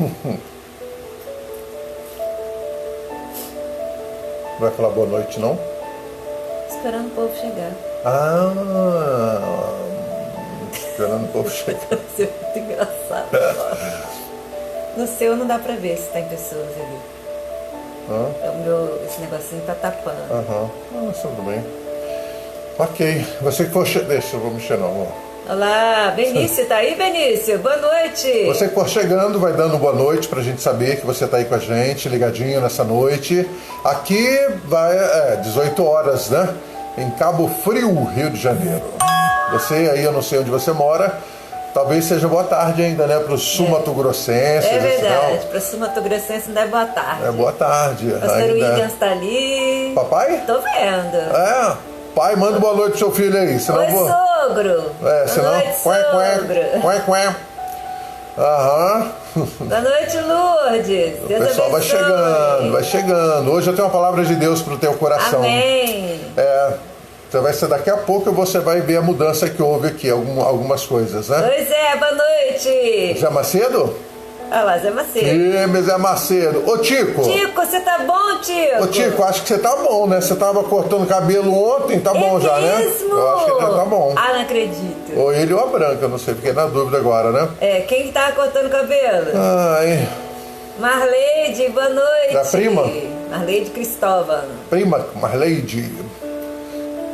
Não vai falar boa noite, não? Esperando o povo chegar. Esperando o povo chegar. Isso é muito engraçado. No seu não dá pra ver se tem pessoas ali. Esse negocinho tá tapando. Tudo bem. Ok. Você que for deixa, eu vou mexer não, amor. Olá, Benício, tá aí, Benício? Boa noite. Você que for chegando, vai dando boa noite pra gente saber que você tá aí com a gente, ligadinho nessa noite. Aqui vai 18 horas, né? Em Cabo Frio, Rio de Janeiro. Você aí, eu não sei onde você mora, talvez seja boa tarde ainda, né? Para os sumatogrossenses. É verdade, para os sumatogrossenses não é boa tarde. É boa tarde. Pastor Williams tá ali. Papai? Tô vendo. Pai, manda boa noite pro seu filho aí. Senão Oi, sogro. Senão... Boa noite, sogro. Boa noite, Lourdes. O pessoal vai chegando. Hoje eu tenho uma palavra de Deus pro teu coração. Amém. Então vai ser daqui a pouco e você vai ver a mudança que houve aqui, algumas coisas, né? Oi, Zé, boa noite. Zé Macedo? Olha lá, Zé Macedo. Zé Macedo. Ô, Tico. Tico, você tá bom, Tico? Ô, Tico, acho que você tá bom, né? Você tava cortando cabelo ontem, tá bom já, né? Eu acho que já tá bom. Não acredito. Ou ele ou a Branca, não sei, fiquei na dúvida agora, né? Quem que tava cortando cabelo? Marleide, boa noite. Da prima? Marleide Cristóvão. Prima, Marleide.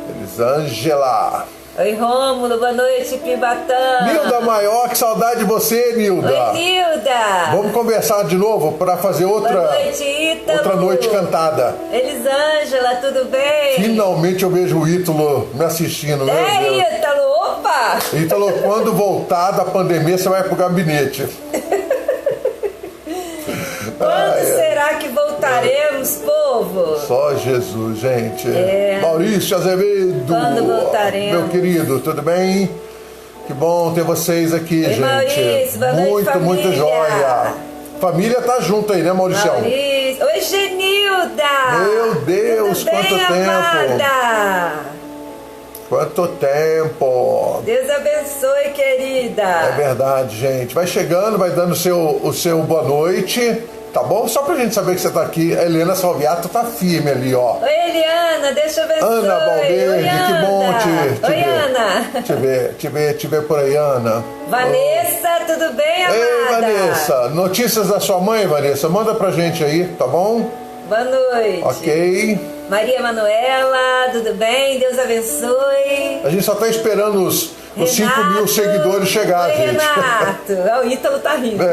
Elisângela. Oi, Rômulo, boa noite, Pibatã. Nilda Maior, que saudade de você, Nilda. Oi, Nilda. Vamos conversar de novo para fazer outra noite, Ítalo. Outra noite cantada. Elisângela, tudo bem? Finalmente eu vejo o Ítalo me assistindo, meu Deus. Ítalo, opa! Ítalo, quando voltar da pandemia, você vai pro gabinete. Quando será que voltaremos, povo? Só Jesus, gente. Maurício Azevedo. Quando voltaremos? Meu querido, tudo bem? Que bom ter vocês aqui, gente. Maurício, boa noite, muito, família. muito joia. Família tá junto aí, né, Mauricião? Maurício. Oi, Genilda. Meu Deus, tudo quanto bem, tempo. amada? Quanto tempo. Deus abençoe, querida. É verdade, gente. Vai chegando, vai dando o seu boa noite. Tá bom? Só pra gente saber que você tá aqui. A Helena Salviato tá firme ali, ó. Oi, Eliana, deixa eu ver. Ana Balverde, que bom te Oi, ver. Ana. Te ver por aí, Ana. Vanessa, tudo bem, amada? Ei, Vanessa. Notícias da sua mãe, Vanessa? Manda pra gente aí, tá bom? Boa noite. Ok. Maria Manuela, tudo bem? Deus abençoe. A gente só tá esperando os 5.000 seguidores chegar, gente. Renato. O Ítalo tá rindo.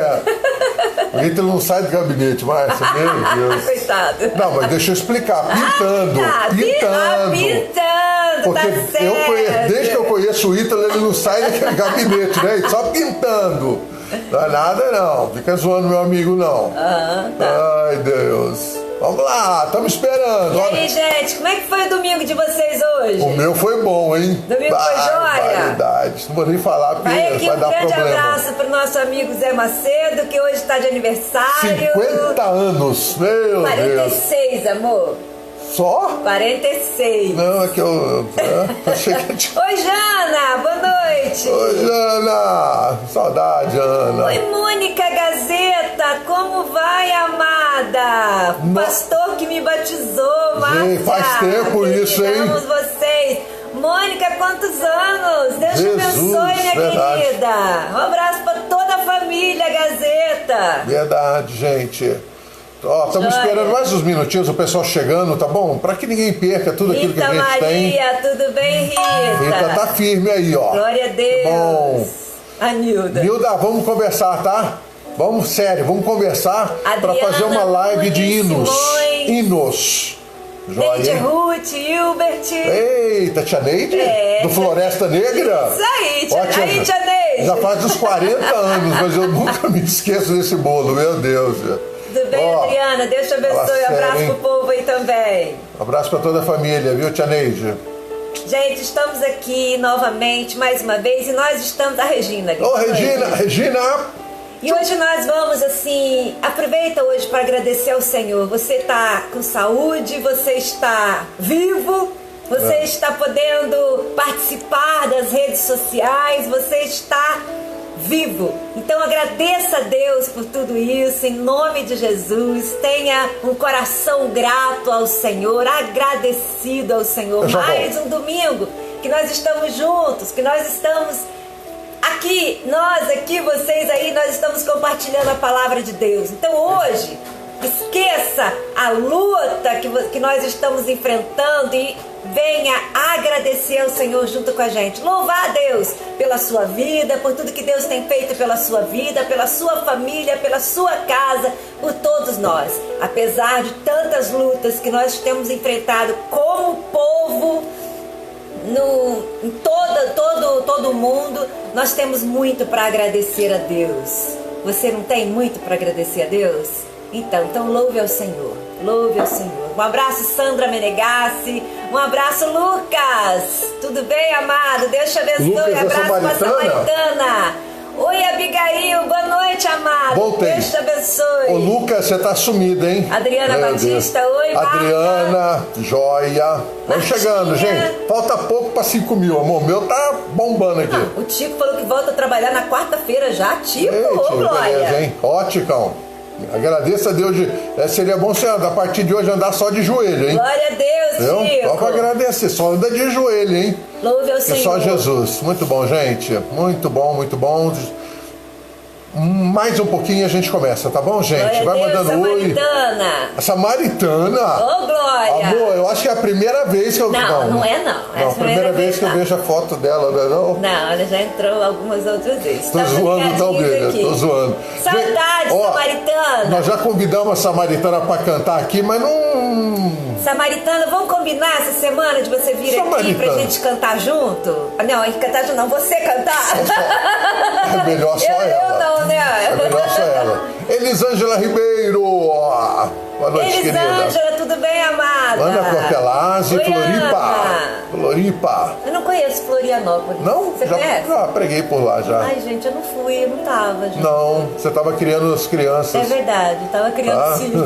O Ítalo não sai do gabinete mais, meu Deus. Coitado. Não, mas deixa eu explicar. Pintando. Porque tá certo. desde que eu conheço o Ítalo, ele não sai daquele gabinete, né? Só pintando. Não é nada, não. Fica zoando meu amigo, não. Tá. Ai, Deus. Vamos lá, estamos esperando. E aí, gente, como é que foi o domingo de vocês hoje? O meu foi bom, hein? Domingo foi joia? Verdade. Não vou nem falar porque vai dar problema. Um grande abraço pro nosso amigo Zé Macedo, que hoje está de aniversário. 50 anos, meu 46, Deus. amor. Só? 46. Não, é que eu achei que... Oi, Jana, boa noite. Oi, Jana. Saudade, Ana. Oi, Mônica Gazeta, como vai, amada? O pastor que me batizou, Márcia. Gente, faz tempo isso, hein? Amamos vocês. Mônica, quantos anos? Deus te abençoe, minha querida. Um abraço para toda a família Gazeta. Verdade, gente. Ó, estamos esperando mais uns minutinhos, o pessoal chegando, tá bom? Para que ninguém perca tudo aquilo que a gente Maria, tem. Rita, tudo bem, Rita? Rita tá firme aí, ó. Glória a Deus. Bom. A Nilda. Nilda, vamos conversar, tá? Vamos, sério, vamos conversar para fazer uma live de hinos. Hinos. Neide Ruth, Hilbert. Eita, tia Neide? Do Floresta Negra? Isso aí, tia Neide. Já faz uns 40 anos, mas eu nunca me esqueço desse bolo, meu Deus. Tudo bem, Adriana? Deus te abençoe. Abraço pro povo aí também. Abraço pra toda a família, viu, tia Neide? Gente, estamos aqui novamente, mais uma vez, e nós estamos, a Regina aqui. Ô, Regina! E hoje nós vamos, assim, aproveita hoje para agradecer ao Senhor. Você está com saúde, você está vivo, você está podendo participar das redes sociais, você está vivo. Então agradeça a Deus por tudo isso, em nome de Jesus. Tenha um coração grato ao Senhor, agradecido ao Senhor. Mais um domingo que nós estamos juntos, que nós estamos aqui, vocês aí, nós estamos compartilhando a palavra de Deus. Então hoje, esqueça a luta que nós estamos enfrentando e venha agradecer ao Senhor junto com a gente. Louvar a Deus pela sua vida, por tudo que Deus tem feito pela sua vida, pela sua família, pela sua casa, por todos nós. Apesar de tantas lutas que nós temos enfrentado como povo, em todo o mundo, nós temos muito para agradecer a Deus. Você não tem muito para agradecer a Deus? Então louve ao Senhor, louve ao Senhor. Um abraço, Sandra Menegassi. Um abraço, Lucas. Tudo bem, amado? Deus te abençoe. Lucas, abraço para a Samaritana. Oi, Abigail. Boa noite, amado. Voltei. Deus te abençoe. Ô, Lucas, você tá sumida, hein? Adriana Batista. Oi, Marta. Adriana, joia. Vamos chegando, gente. Falta pouco para 5 mil, amor. O meu tá bombando aqui. O Tico falou que volta a trabalhar na quarta-feira já. Tico, Glória. Beleza, hein? Ó, Ticão. Agradeça a Deus. Seria bom você, a partir de hoje, andar só de joelho, hein? Glória a Deus, Tico. Só para agradecer. Só anda de joelho, hein? Louve ao Senhor. Só Jesus. Muito bom, gente. Muito bom, muito bom. Mais um pouquinho e a gente começa, tá bom, gente? Glória vai a Deus, mandando Samaritana. oi. A Samaritana? Ô, Glória. Amor, eu acho que é a primeira vez que eu... Não é não. Não, a primeira vez que eu vejo a foto dela, não é não? Não, ela já entrou algumas outras vezes. Tô zoando, talvez, tô zoando. Saudade, Samaritana. Nós já convidamos a Samaritana pra cantar aqui, mas não... Samaritana, vamos combinar essa semana de você vir aqui pra gente cantar junto? Não, cantar junto não, você cantar. É melhor só ela. Eu não, né? É melhor só ela. Elisângela Ribeiro. Boa noite, querida. Elisângela, tudo bem, amada? Ana Cortelazzi, Floripa. Floripa. Eu não conheço Florianópolis. Não? Você conhece? Já preguei por lá, já. Ai, gente, eu não fui, eu não tava, gente. Não, você tava criando as crianças. É verdade, eu tava criando filho.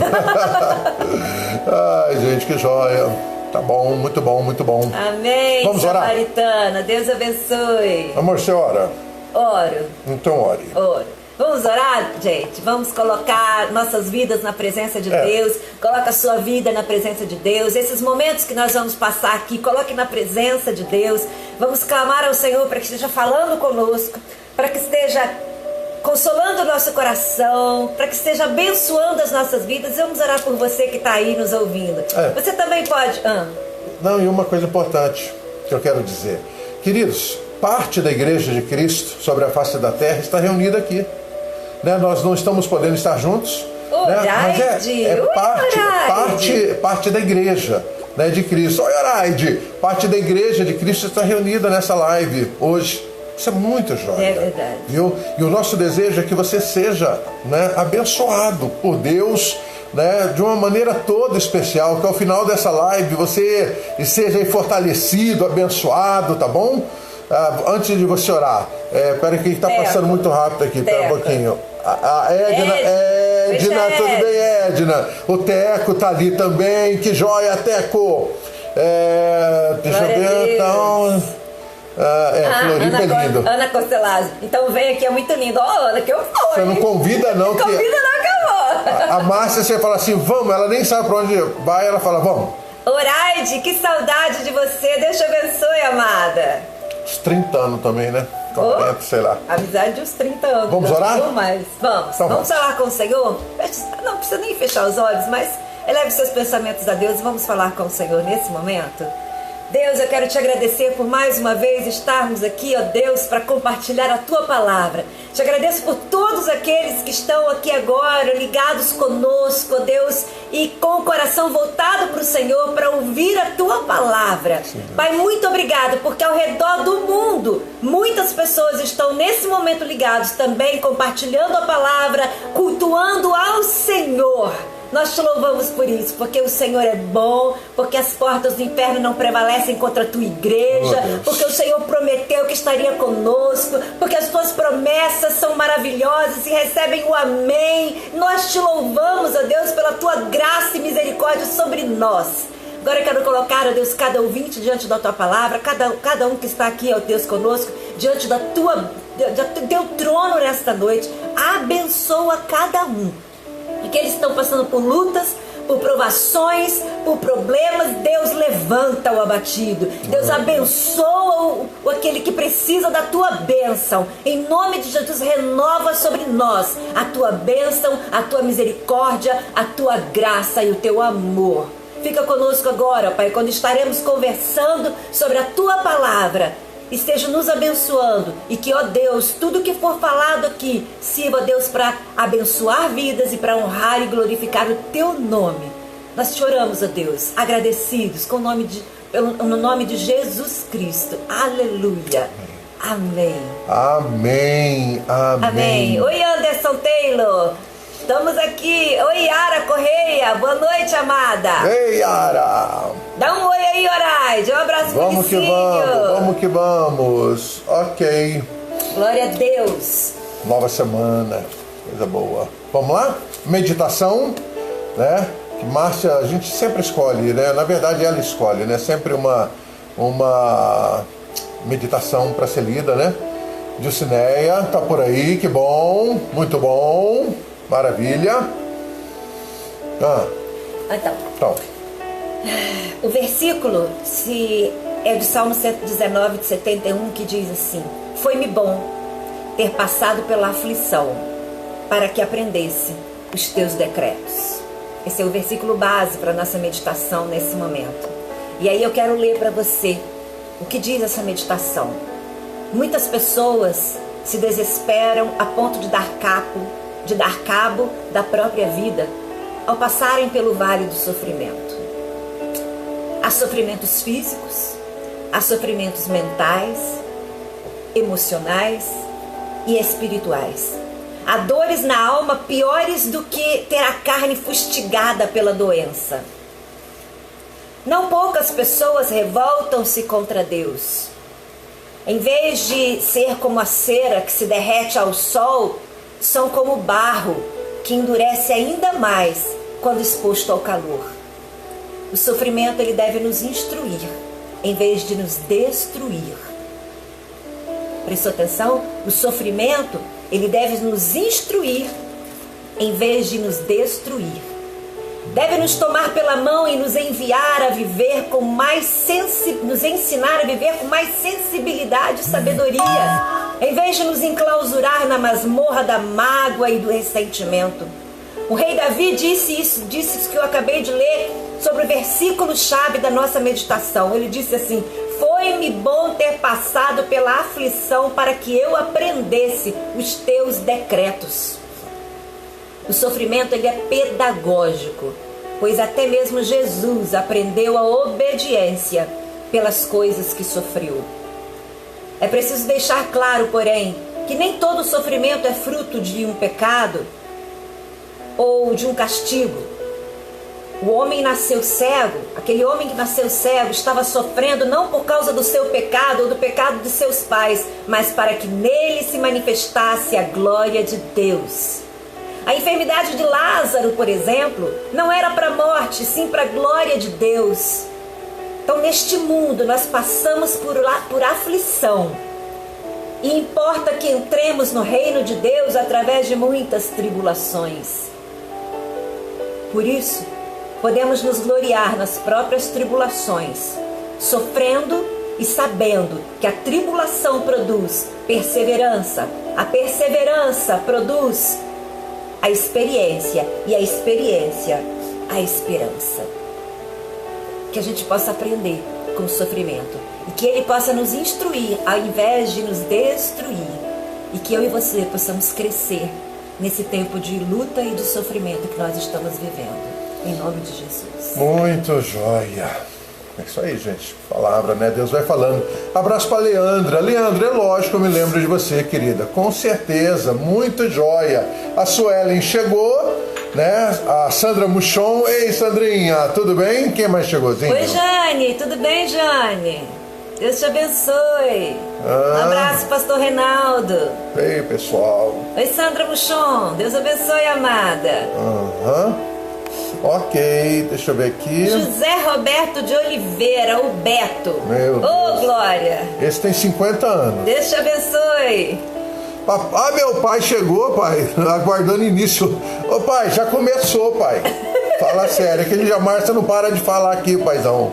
Ai, gente, que joia. Tá bom, muito bom, muito bom. Amém. Vamos orar? Samaritana, Deus abençoe. Amor, você ora? Oro. Então ore. Oro. Vamos orar, gente? Vamos colocar nossas vidas na presença de Deus. Coloca a sua vida na presença de Deus. Esses momentos que nós vamos passar aqui, coloque na presença de Deus. Vamos clamar ao Senhor para que esteja falando conosco, para que esteja consolando o nosso coração, para que esteja abençoando as nossas vidas. Vamos orar por você que está aí nos ouvindo. Você também pode... Não, e uma coisa importante que eu quero dizer. Queridos, parte da Igreja de Cristo sobre a face da terra está reunida aqui. Né? Nós não estamos podendo estar juntos, né? Mas é parte da igreja, né, de Cristo. Oi, Araide! Parte da igreja de Cristo está reunida nessa live hoje. Isso é muito jóia. É verdade. Viu? E o nosso desejo é que você seja, né, abençoado por Deus, né, de uma maneira toda especial, que ao final dessa live você seja fortalecido, abençoado, tá bom? Antes de você orar, peraí que está passando muito rápido aqui, pera um pouquinho. A Edna, tudo bem, Edna? O Teco tá ali também, que joia, Teco! Deixa eu ver, então... Floripa é lindo. Ana Cortelazzi. Então vem aqui, é muito lindo. Ó, Ana, que eu vou. Você não convida não, que... Convida não, que eu vou. A Márcia, você fala assim, vamos, ela nem sabe pra onde vai, ela fala, vamos. Oraide, que saudade de você, Deus te abençoe, amada. Uns 30 anos também, né? 40, sei lá. Amizade de uns 30 anos. Vamos orar? Não mais. Vamos. Então vamos falar com o Senhor? Não precisa nem fechar os olhos, mas eleve seus pensamentos a Deus e vamos falar com o Senhor nesse momento. Deus, eu quero te agradecer por mais uma vez estarmos aqui, ó Deus, para compartilhar a Tua Palavra. Te agradeço por todos aqueles que estão aqui agora, ligados conosco, ó Deus, e com o coração voltado para o Senhor, para ouvir a Tua Palavra. Sim. Pai, muito obrigado, porque ao redor do mundo, muitas pessoas estão nesse momento ligados também, compartilhando a Palavra, cultuando ao Senhor. Nós te louvamos por isso, porque o Senhor é bom, porque as portas do inferno não prevalecem contra a tua igreja, porque o Senhor prometeu que estaria conosco, porque as tuas promessas são maravilhosas e recebem o amém. Nós te louvamos, ó Deus, pela tua graça e misericórdia sobre nós. Agora eu quero colocar, ó Deus, cada ouvinte diante da tua palavra, cada um que está aqui, ó Deus, conosco, diante da tua do teu trono nesta noite. Abençoa cada um. Porque eles estão passando por lutas, por provações, por problemas. Deus levanta o abatido. Deus abençoa aquele que precisa da tua bênção. Em nome de Jesus, renova sobre nós a tua bênção, a tua misericórdia, a tua graça e o teu amor. Fica conosco agora, Pai, quando estaremos conversando sobre a tua palavra. Esteja nos abençoando e que, ó Deus, tudo que for falado aqui sirva, Deus, para abençoar vidas e para honrar e glorificar o teu nome. Nós te oramos, ó Deus, agradecidos no nome de Jesus Cristo. Aleluia. Amém. Amém. Amém. Amém. Oi, Anderson Taylor. Estamos aqui. Oi, Yara Correia. Boa noite, amada. Ei, Yara. Dá um oi aí, Horaide. Um abraço. Vamos que vamos. Vamos que vamos. Ok. Glória a Deus. Nova semana. Coisa boa. Vamos lá? Meditação, né? Que Márcia, a gente sempre escolhe, né? Na verdade, ela escolhe, né? Sempre uma meditação para ser lida, né? Dilcineia, tá por aí. Que bom. Muito bom. Maravilha. Então. O versículo é de Salmo 119, de 71, que diz assim: foi-me bom ter passado pela aflição, para que aprendesse os teus decretos. Esse é o versículo base para a nossa meditação nesse momento. E aí eu quero ler para você o que diz essa meditação. Muitas pessoas se desesperam a ponto de dar cabo da própria vida ao passarem pelo vale do sofrimento. Há sofrimentos físicos, há sofrimentos mentais, emocionais e espirituais. Há dores na alma piores do que ter a carne fustigada pela doença. Não poucas pessoas revoltam-se contra Deus. Em vez de ser como a cera que se derrete ao sol, são como barro que endurece ainda mais quando exposto ao calor. O sofrimento, ele deve nos instruir em vez de nos destruir. Prestou atenção? O sofrimento, ele deve nos instruir em vez de nos destruir. Deve nos tomar pela mão e nos enviar a viver com mais nos ensinar a viver com mais sensibilidade e sabedoria, em vez de nos enclausurar na masmorra da mágoa e do ressentimento. O rei Davi disse isso que eu acabei de ler sobre o versículo-chave da nossa meditação. Ele disse assim: foi-me bom ter passado pela aflição para que eu aprendesse os teus decretos. O sofrimento, ele é pedagógico, pois até mesmo Jesus aprendeu a obediência pelas coisas que sofreu. É preciso deixar claro, porém, que nem todo sofrimento é fruto de um pecado ou de um castigo. O homem nasceu cego, aquele homem que nasceu cego estava sofrendo não por causa do seu pecado ou do pecado de seus pais, mas para que nele se manifestasse a glória de Deus. A enfermidade de Lázaro, por exemplo, não era para a morte, sim para a glória de Deus. Então, neste mundo, nós passamos por aflição. E importa que entremos no reino de Deus através de muitas tribulações. Por isso, podemos nos gloriar nas próprias tribulações, sofrendo e sabendo que a tribulação produz perseverança. A perseverança produz a experiência, e a experiência, a esperança. Que a gente possa aprender com o sofrimento e que ele possa nos instruir ao invés de nos destruir, e que eu e você possamos crescer nesse tempo de luta e de sofrimento que nós estamos vivendo, em nome de Jesus. Muito joia. É isso aí, gente. Palavra, né? Deus vai falando. Abraço para Leandra. Leandra, é lógico, eu me lembro de você, querida. Com certeza, muito joia. A Suelen chegou, né? A Sandra Muchon. Ei, Sandrinha, tudo bem? Quem mais chegou? Oi, Jane. Tudo bem, Jane? Deus te abençoe. Um abraço, pastor Reinaldo. Ei, pessoal. Oi, Sandra Muchon. Deus abençoe, amada. Ok, deixa eu ver aqui. José Roberto de Oliveira, o Beto. Meu Deus. Glória. Esse tem 50 anos. Deus te abençoe. Meu pai chegou, pai, aguardando início. Ô pai, já começou, pai. Fala sério, que ele já Márcia não para de falar aqui, paizão.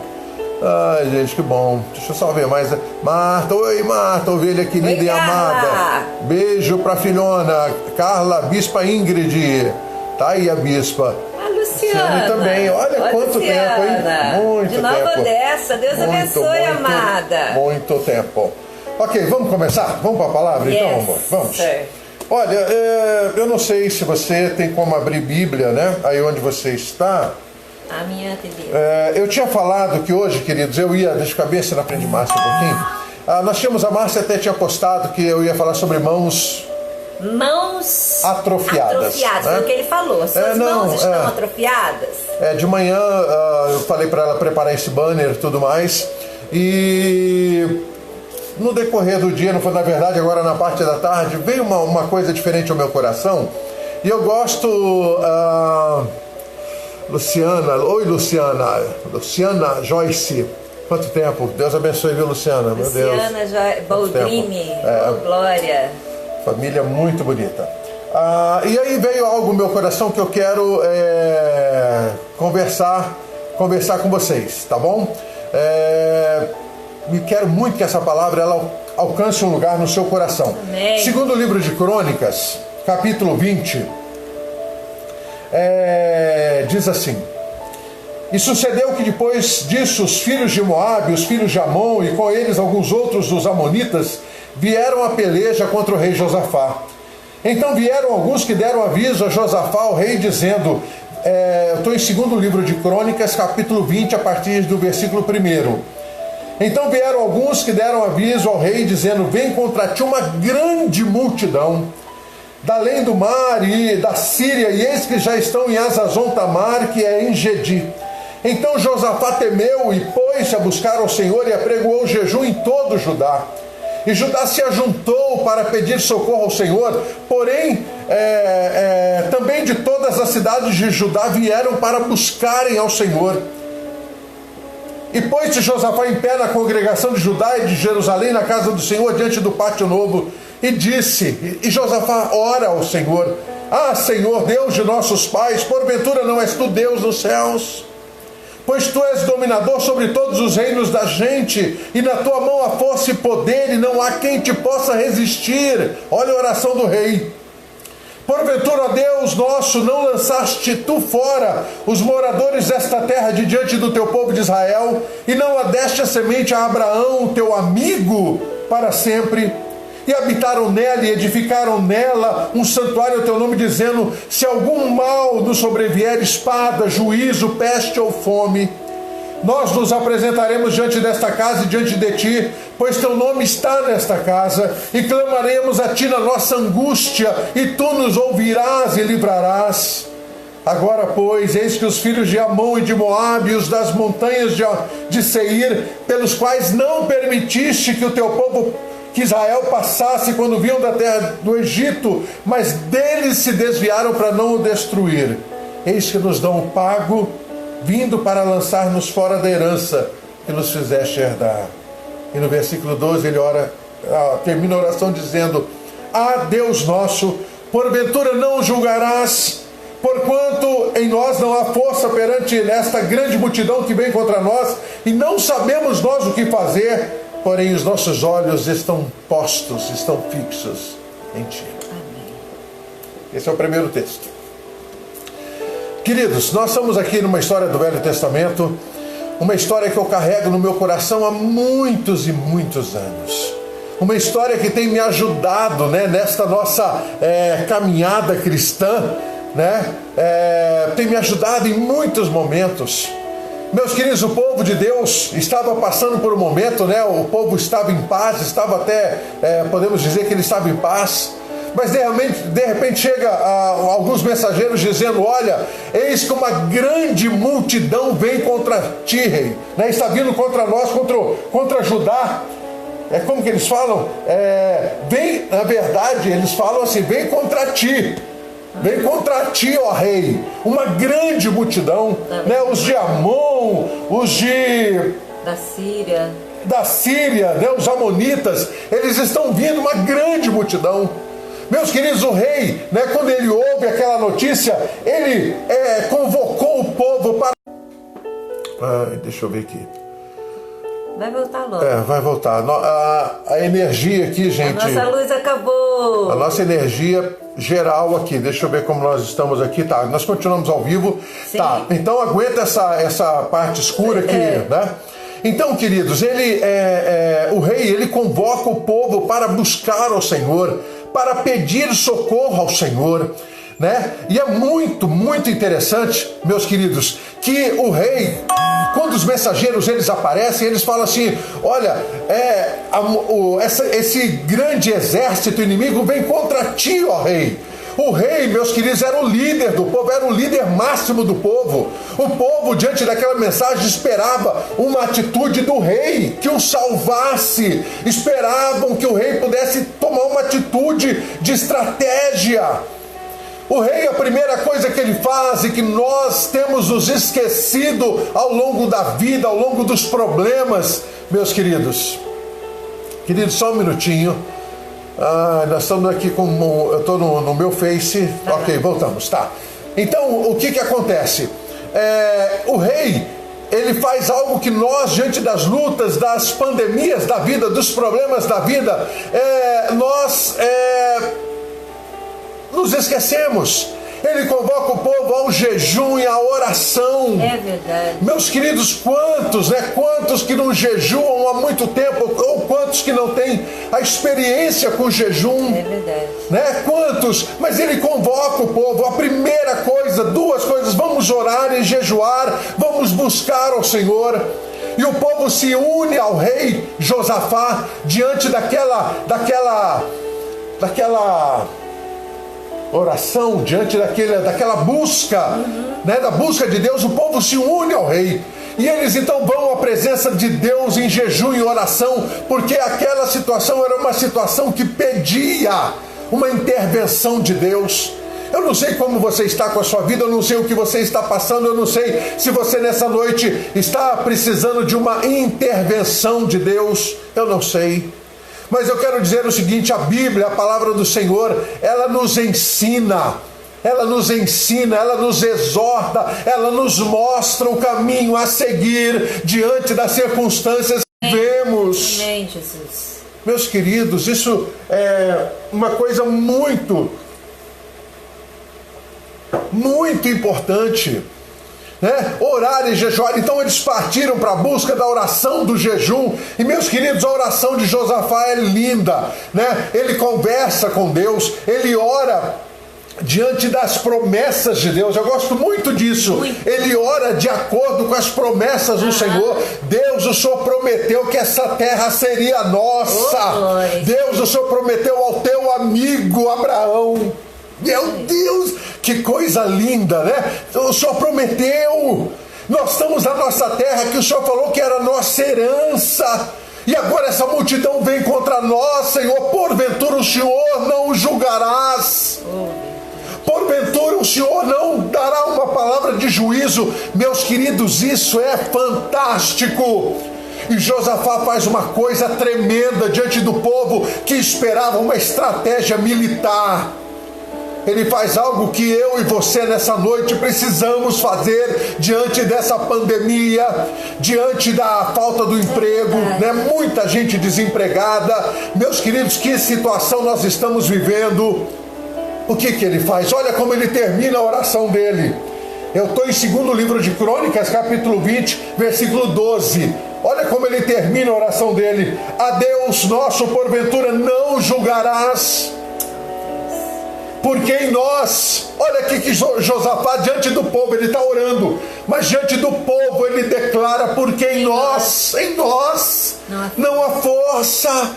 Ai, gente, que bom. Deixa eu só ver mais. Marta, oi Marta, ovelha querida e amada. Beijo pra filhona, Carla, Bispa Ingrid. Tá aí a Bispa. A Luciana também. Olha quanto Luciana. Tempo, hein? Muito de Nova tempo. Odessa. Deus abençoe, amada. Muito tempo. Ok, vamos começar? Vamos para a palavra, então, amor? Vamos. Sir. Olha, eu não sei se você tem como abrir Bíblia, né? Aí onde você está. A minha TV. Eu tinha falado que hoje, queridos, eu ia... Deixa eu cabeça na frente de Márcia um pouquinho. Nós tínhamos... A Márcia até tinha postado que eu ia falar sobre mãos atrofiadas. Atrofiadas, né? foi o que ele falou. As suas mãos estão atrofiadas? De manhã eu falei para ela preparar esse banner e tudo mais. E... no decorrer do dia, não foi na verdade, agora na parte da tarde, veio uma coisa diferente ao meu coração. E eu gosto... Luciana, oi Luciana. Luciana Joyce. Quanto tempo? Deus abençoe, viu, Luciana? Meu Deus. Luciana Boldrini. Oh, glória. Família muito bonita. E aí veio algo no meu coração que eu quero conversar com vocês, tá bom? Me quero muito que essa palavra ela alcance um lugar no seu coração. Amém. Segundo o livro de Crônicas, capítulo 20, diz assim: e sucedeu que depois disso os filhos de Moabe, os filhos de Amon e com eles alguns outros dos amonitas vieram à peleja contra o rei Josafá. Então vieram alguns que deram aviso a Josafá, o rei, dizendo... eu estou em segundo livro de Crônicas, capítulo 20, a partir do versículo 1. Então vieram alguns que deram aviso ao rei, dizendo: vem contra ti uma grande multidão, da além do mar e da Síria, e eis que já estão em Azazon Tamar, que é em Gedi. Então Josafá temeu e pôs-se a buscar ao Senhor e apregoou jejum em todo o Judá. E Judá se ajuntou para pedir socorro ao Senhor, porém também de todas as cidades de Judá vieram para buscarem ao Senhor. E pôs-se Josafá em pé na congregação de Judá e de Jerusalém, na casa do Senhor, diante do pátio novo, e disse, e Josafá ora ao Senhor: ah, Senhor, Deus de nossos pais, porventura não és tu Deus nos céus? Pois tu és dominador sobre todos os reinos da gente, e na tua mão há força e poder, e não há quem te possa resistir. Olha a oração do rei. Porventura, ó Deus nosso, não lançaste tu fora os moradores desta terra de diante do teu povo de Israel, e não a deste a semente a Abraão, teu amigo, para sempre? E habitaram nela e edificaram nela um santuário ao teu nome, dizendo: se algum mal nos sobrevier, espada, juízo, peste ou fome, nós nos apresentaremos diante desta casa e diante de ti, pois teu nome está nesta casa, e clamaremos a ti na nossa angústia, e tu nos ouvirás e livrarás. Agora, pois, eis que os filhos de Amon e de Moabe, os das montanhas de Seir, pelos quais não permitiste que o teu povo, que Israel, passasse quando vinham da terra do Egito, mas deles se desviaram para não o destruir, eis que nos dão o pago, vindo para lançar-nos fora da herança que nos fizeste herdar. E no versículo 12 ele termina a oração dizendo: ah, Deus nosso, porventura não julgarás, porquanto em nós não há força perante esta grande multidão que vem contra nós, e não sabemos nós o que fazer, porém os nossos olhos estão postos, estão fixos em ti. Amém. Esse é o primeiro texto. Queridos, nós estamos aqui numa história do Velho Testamento, uma história que eu carrego no meu coração há muitos e muitos anos. Uma história que tem me ajudado, né, nesta nossa caminhada cristã, né, tem me ajudado em muitos momentos. Meus queridos, o povo de Deus estava passando por um momento, né, o povo estava em paz, estava até, podemos dizer que ele estava em paz. Mas de repente chega alguns mensageiros dizendo: olha, eis que uma grande multidão vem contra ti, rei, né? Está vindo contra nós, contra Judá. Como que eles falam? Vem, na verdade, eles falam assim: vem contra ti. Vem contra ti, ó rei. Uma grande multidão, né? Os de Amon, os de... da Síria, né? Os amonitas, eles estão vindo, uma grande multidão. Meus queridos, o rei, né, quando ele ouve aquela notícia, ele convocou o povo para... deixa eu ver aqui. Vai voltar logo. Vai voltar. A energia aqui, gente... A nossa luz acabou. A nossa energia geral aqui. Deixa eu ver como nós estamos aqui. Tá, nós continuamos ao vivo. Sim. Tá, então aguenta essa parte escura aqui, né? Então, queridos, o rei, ele convoca o povo para buscar ao Senhor, para pedir socorro ao Senhor, né? E é muito, muito interessante, meus queridos, que o rei, quando os mensageiros eles aparecem, eles falam assim: olha, esse grande exército inimigo vem contra ti, ó rei. O rei, meus queridos, era o líder do povo, era o líder máximo do povo. O povo, diante daquela mensagem, esperava uma atitude do rei que o salvasse. Esperavam que o rei pudesse tomar uma atitude de estratégia. O rei, a primeira coisa que ele faz e que nós temos nos esquecido ao longo da vida, ao longo dos problemas, meus queridos. Queridos, só um minutinho. Nós estamos aqui eu estou no meu Face. Ok, voltamos, tá. Então, o que acontece? O rei, ele faz algo que nós, diante das lutas, das pandemias da vida, dos problemas da vida, nós nos esquecemos. Ele convoca o povo ao jejum e à oração. É verdade. Meus queridos, quantos que não jejuam há muito tempo, ou quantos que não têm a experiência com o jejum? É verdade. Né? Quantos? Mas ele convoca o povo. A primeira coisa, duas coisas: vamos orar e jejuar, vamos buscar ao Senhor. E o povo se une ao rei Josafá diante daquela oração, diante daquela busca, né, da busca de Deus. O povo se une ao rei. E eles então vão à presença de Deus em jejum e oração, porque aquela situação era uma situação que pedia uma intervenção de Deus. Eu não sei como você está com a sua vida, eu não sei o que você está passando, eu não sei se você nessa noite está precisando de uma intervenção de Deus, eu não sei. Mas eu quero dizer o seguinte: a Bíblia, a palavra do Senhor, ela nos ensina, ela nos exorta, ela nos mostra o caminho a seguir diante das circunstâncias que vivemos. Amém, Jesus. Meus queridos, isso é uma coisa muito, muito importante. Né? Orar e jejuar. Então eles partiram para a busca da oração, do jejum. E meus queridos, a oração de Josafá é linda, né? Ele conversa com Deus, ele ora diante das promessas de Deus. Eu gosto muito disso. Ele ora de acordo com as promessas do Senhor. Deus, o Senhor prometeu que essa terra seria nossa. Deus, o Senhor prometeu ao teu amigo Abraão. Meu Deus, que coisa linda, né? O Senhor prometeu. Nós estamos na nossa terra que o Senhor falou que era nossa herança. E agora essa multidão vem contra nós, Senhor. Porventura o Senhor não julgarás. Porventura o Senhor não dará uma palavra de juízo. Meus queridos, isso é fantástico. E Josafá faz uma coisa tremenda diante do povo que esperava uma estratégia militar. Ele faz algo que eu e você nessa noite precisamos fazer diante dessa pandemia, diante da falta do emprego, né? Muita gente desempregada. Meus queridos, que situação nós estamos vivendo. O que ele faz? Olha como ele termina a oração dele. Eu estou em 2º livro de Crônicas, capítulo 20, versículo 12. Olha como ele termina a oração dele. A Deus nosso, porventura, não julgarás. Porque em nós, olha aqui que Josafá, diante do povo, ele está orando, mas diante do povo ele declara: porque em nós não há força,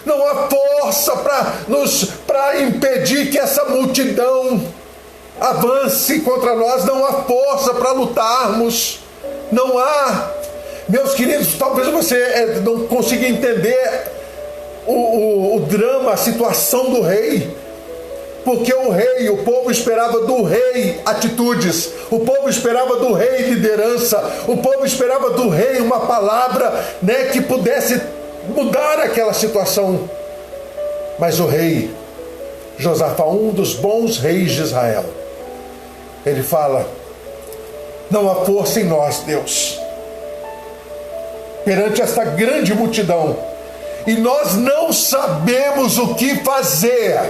não há força para impedir que essa multidão avance contra nós, não há força para lutarmos, não há. Meus queridos, talvez você não consiga entender o drama, a situação do rei. Porque o povo esperava do rei atitudes, o povo esperava do rei liderança, o povo esperava do rei uma palavra, né, que pudesse mudar aquela situação. Mas o rei, Josafá, um dos bons reis de Israel. Ele fala: não há força em nós, Deus, perante esta grande multidão, e nós não sabemos o que fazer.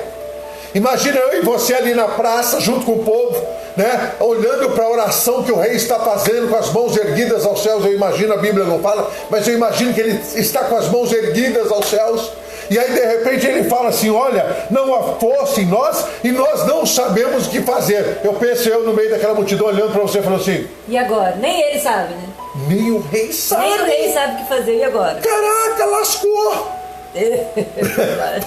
Imagina eu e você ali na praça, junto com o povo, né, olhando para a oração que o rei está fazendo com as mãos erguidas aos céus. Eu imagino, a Bíblia não fala, mas eu imagino que ele está com as mãos erguidas aos céus. E aí de repente ele fala assim: olha, não há força em nós e nós não sabemos o que fazer. Eu penso eu no meio daquela multidão olhando para você e falando assim: e agora? Nem ele sabe, né? Nem o rei sabe. Nem o rei sabe o que fazer, e agora? Caraca, lascou.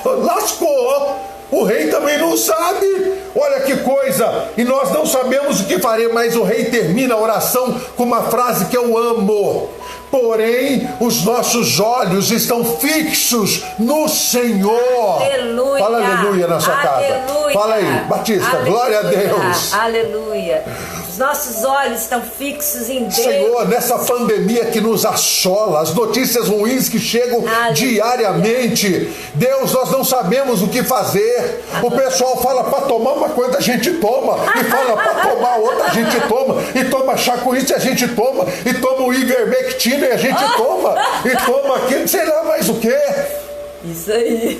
Lascou. O rei também não sabe. Olha que coisa. E nós não sabemos o que faremos. Mas o rei termina a oração com uma frase que eu amo: porém os nossos olhos estão fixos no Senhor. Aleluia. Fala aleluia na sua casa. Fala aí, Batista, aleluia. Glória a Deus. Aleluia. Os nossos olhos estão fixos em Deus. Senhor, nessa pandemia que nos assola, as notícias ruins que chegam diariamente, Deus, nós não sabemos o que fazer. O pessoal fala para tomar uma coisa, a gente toma, e fala para tomar outra, a gente toma, e toma chá com isso, a gente toma, e toma o ivermectina, e a gente toma, e toma aquilo, sei lá mais o que. Isso aí.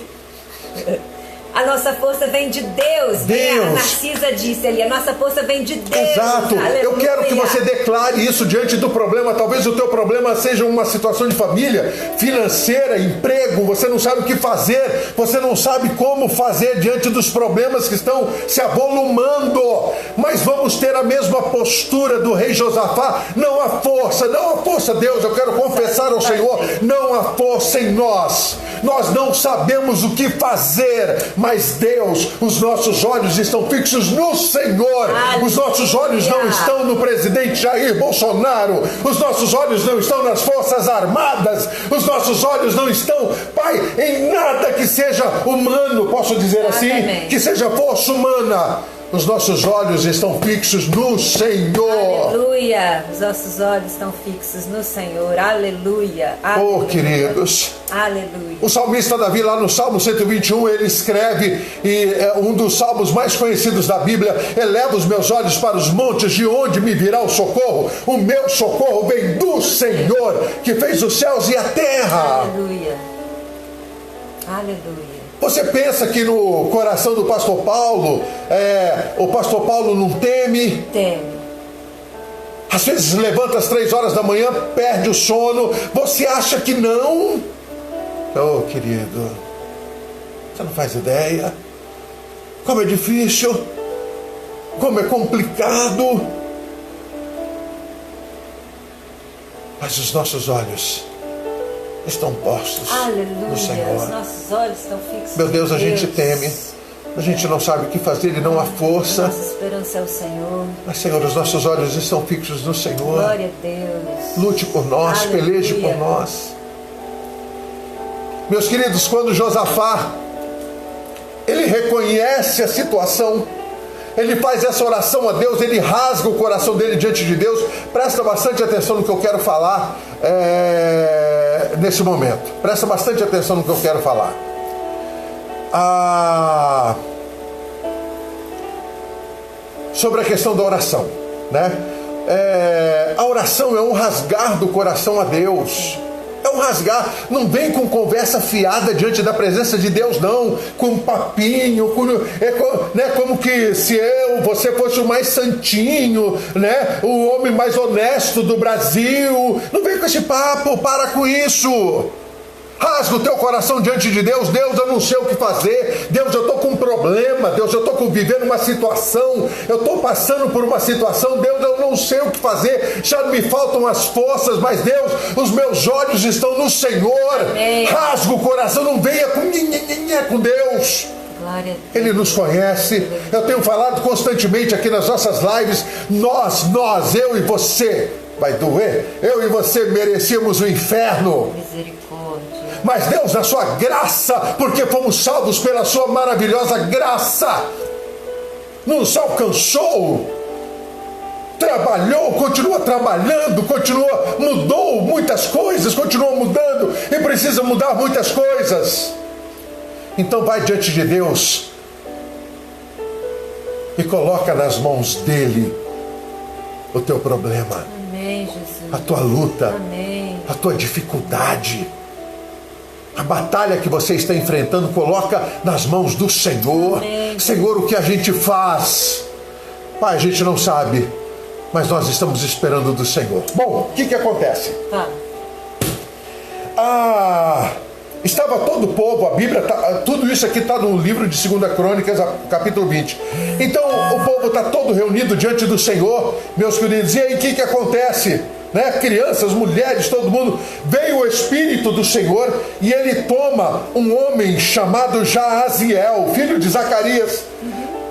A nossa força vem de Deus. Deus. A Narcisa disse ali, a nossa força vem de Deus. Exato. Aleluia. Eu quero que você declare isso diante do problema. Talvez o teu problema seja uma situação de família, financeira, emprego. Você não sabe o que fazer. Você não sabe como fazer diante dos problemas que estão se avolumando. Mas vamos ter a mesma postura do rei Josafá. Não há força, não há força, Deus. Eu quero confessar ao Senhor, não há força em nós. Nós não sabemos o que fazer, mas Deus, os nossos olhos estão fixos no Senhor. Os nossos olhos não estão no presidente Jair Bolsonaro. Os nossos olhos não estão nas Forças Armadas. Os nossos olhos não estão, Pai, em nada que seja humano, posso dizer assim, que seja força humana. Os nossos olhos estão fixos no Senhor. Aleluia. Os nossos olhos estão fixos no Senhor. Aleluia. Aleluia. Oh, queridos. Aleluia. O salmista Davi, lá no Salmo 121, ele escreve, e é um dos salmos mais conhecidos da Bíblia: eleva os meus olhos para os montes, de onde me virá o socorro? O meu socorro vem do Senhor, que fez os céus e a terra. Aleluia. Aleluia. Você pensa que no coração do pastor Paulo, o pastor Paulo não teme? Teme. Às vezes levanta às 3 horas da manhã, perde o sono. Você acha que não? Oh, querido, você não faz ideia como é difícil, como é complicado. Mas os nossos olhos estão postos no Senhor. Os nossos olhos estão fixos. Meu Deus, a gente teme, a gente não sabe o que fazer e não há força. Nossa esperança é o Senhor. Mas, Senhor, os nossos olhos estão fixos no Senhor. Glória a Deus. Lute por nós, Aleluia. peleje por nós. Meus queridos, quando Josafá, ele reconhece a situação, ele faz essa oração a Deus, ele rasga o coração dele diante de Deus. Presta bastante atenção no que eu quero falar nesse momento. Presta bastante atenção no que eu quero falar. Sobre a questão da oração, né? A oração é um rasgar do coração a Deus. É um rasgar. Não vem com conversa fiada diante da presença de Deus, não. Com papinho, como que se você fosse o mais santinho, né? O homem mais honesto do Brasil. Não vem com esse papo, para com isso. Rasga o teu coração diante de Deus. Deus, eu não sei o que fazer. Deus, eu estou com um problema. Deus, eu estou vivendo uma situação. Eu estou passando por uma situação. Deus, eu não sei o que fazer. Já me faltam as forças. Mas Deus, os meus olhos estão no Senhor. Amém. Rasga o coração. Não venha com Deus. Ele nos conhece. Eu tenho falado constantemente aqui nas nossas lives. Nós, eu e você. Vai doer? Eu e você merecíamos o inferno. Misericórdia. Mas Deus, na sua graça, porque fomos salvos pela sua maravilhosa graça, nos alcançou, trabalhou, continua trabalhando, mudou muitas coisas, continua mudando e precisa mudar muitas coisas. Então vai diante de Deus e coloca nas mãos dele o teu problema. Amém, Jesus. A tua luta. Amém. A tua dificuldade. A batalha que você está enfrentando, coloca nas mãos do Senhor. Amém. Senhor, o que a gente faz? Pai, a gente não sabe, mas nós estamos esperando do Senhor. Bom, o que acontece? Tá. Estava todo o povo, a Bíblia, tudo isso aqui está no livro de 2 Crônicas, capítulo 20. Então o povo está todo reunido diante do Senhor, meus queridos. E aí o que acontece? Né? Crianças, mulheres, todo mundo. Veio o Espírito do Senhor e ele toma um homem chamado Jaaziel, filho de Zacarias.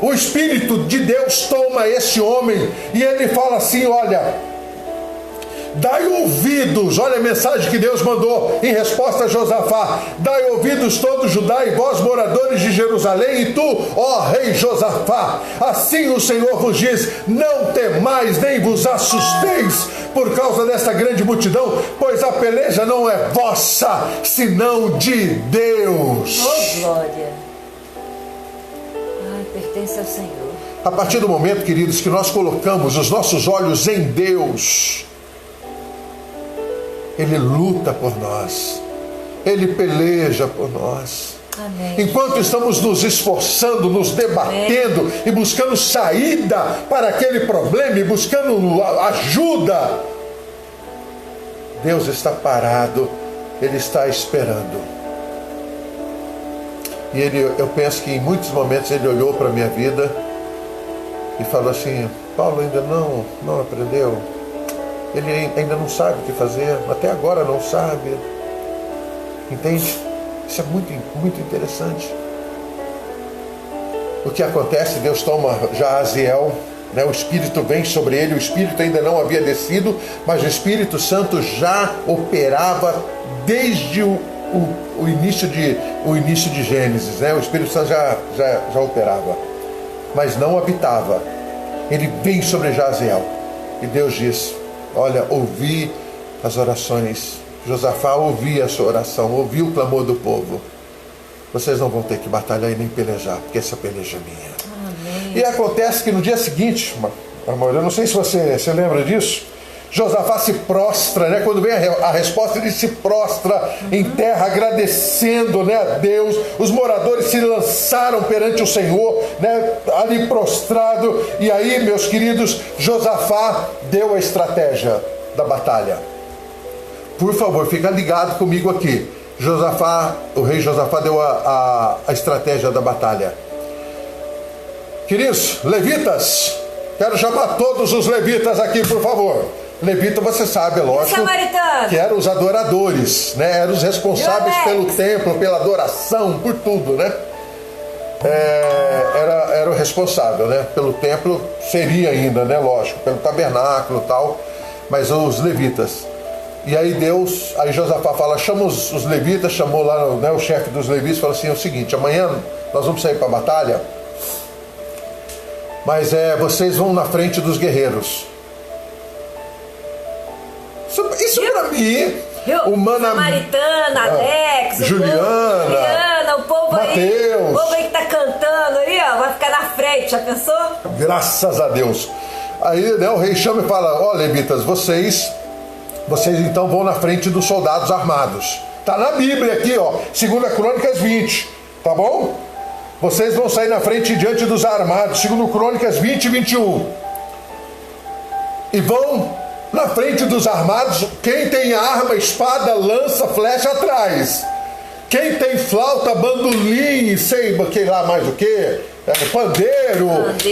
O Espírito de Deus toma esse homem e ele fala assim: olha, dai ouvidos, olha a mensagem que Deus mandou em resposta a Josafá: dai ouvidos todo Judá e vós moradores de Jerusalém, e tu, ó rei Josafá, assim o Senhor vos diz: não temais nem vos assusteis por causa desta grande multidão, pois a peleja não é vossa, senão de Deus. Oh, glória. Ai, pertence ao Senhor. A partir do momento, queridos, que nós colocamos os nossos olhos em Deus, Ele luta por nós, Ele peleja por nós. Amém. Enquanto estamos nos esforçando, nos debatendo e buscando saída para aquele problema e buscando ajuda, Deus está parado, Ele está esperando. E eu penso que em muitos momentos Ele olhou para a minha vida e falou assim: Paulo ainda não aprendeu. Ele ainda não sabe o que fazer, até agora não sabe. Entende? Isso é muito, muito interessante. O que acontece? Deus toma Jaaziel, né? O Espírito vem sobre ele, o Espírito ainda não havia descido, mas o Espírito Santo já operava desde o início de Gênesis, né? O Espírito Santo já operava, mas não habitava. Ele vem sobre Jaaziel e Deus diz: olha, ouvi as orações. Josafá, ouvi a sua oração, ouvi o clamor do povo. Vocês não vão ter que batalhar e nem pelejar, porque essa peleja é minha. Amém. E acontece que no dia seguinte, amor, eu não sei se você lembra disso, Josafá se prostra, né? Quando vem a resposta, ele se prostra em terra, agradecendo, né, a Deus. Os moradores se lançaram perante o Senhor, né, ali prostrado. E aí, meus queridos, Josafá deu a estratégia da batalha. Por favor, fica ligado comigo aqui. O rei Josafá deu a estratégia da batalha. Queridos, levitas, quero chamar todos os levitas aqui, por favor. Levita, você sabe, é lógico, que eram os adoradores, né? Eram os responsáveis pelo templo, pela adoração, por tudo, né? Era o responsável, né? Pelo templo, seria ainda, né? Lógico, pelo tabernáculo e tal, mas os levitas. E aí Josafá fala: chama os levitas, chamou lá, né, o chefe dos levitas, falou assim: é o seguinte, amanhã nós vamos sair para a batalha, mas vocês vão na frente dos guerreiros. Isso para mim, Samaritana, Alex, Juliana, o povo Mateus, aí, o povo aí que tá cantando aí, ó, vai ficar na frente, já pensou? Graças a Deus. Aí, né, o rei chama e fala: ó, levitas, vocês então vão na frente dos soldados armados. Tá na Bíblia aqui, ó, 2 Crônicas 20, tá bom? Vocês vão sair na frente diante dos armados, 2 Crônicas 20 e 21. E vão na frente dos armados, quem tem arma, espada, lança, flecha atrás. Quem tem flauta, bandolim, sei lá mais o que, pandeiro,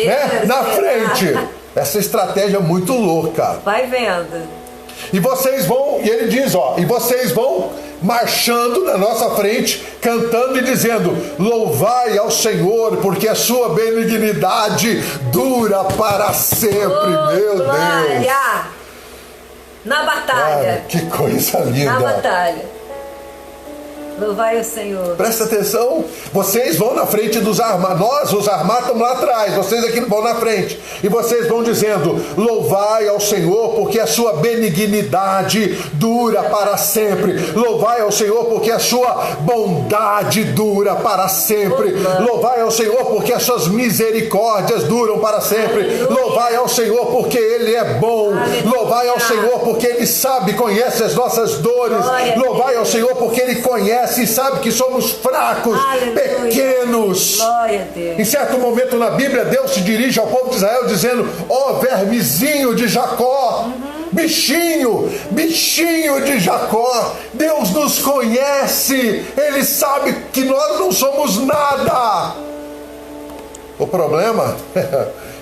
né? Na frente. Essa estratégia é muito louca. Vai vendo. E vocês vão, e ele diz, ó, e vocês vão marchando na nossa frente, cantando e dizendo: louvai ao Senhor, porque a sua benignidade dura para sempre. Meu glória. Deus. Na batalha. Cara, que coisa linda. Na batalha. Louvai o Senhor. Presta atenção, vocês vão na frente dos armados, nós os armados estamos lá atrás, vocês aqui vão na frente, e vocês vão dizendo: louvai ao Senhor, porque a sua benignidade dura para sempre. Louvai ao Senhor, porque a sua bondade dura para sempre. Louvai ao Senhor, porque as suas misericórdias duram para sempre. Aleluia. Louvai ao Senhor, porque Ele é bom. Aleluia. Louvai ao Senhor, porque Ele sabe, conhece as nossas dores. Glória. Louvai ao Senhor, porque Ele conhece e sabe que somos fracos, aleluia, pequenos. Glória a Deus. Em certo momento na Bíblia, Deus se dirige ao povo de Israel dizendo: ó vermezinho de Jacó, bichinho de Jacó. Deus nos conhece, Ele sabe que nós não somos nada. O problema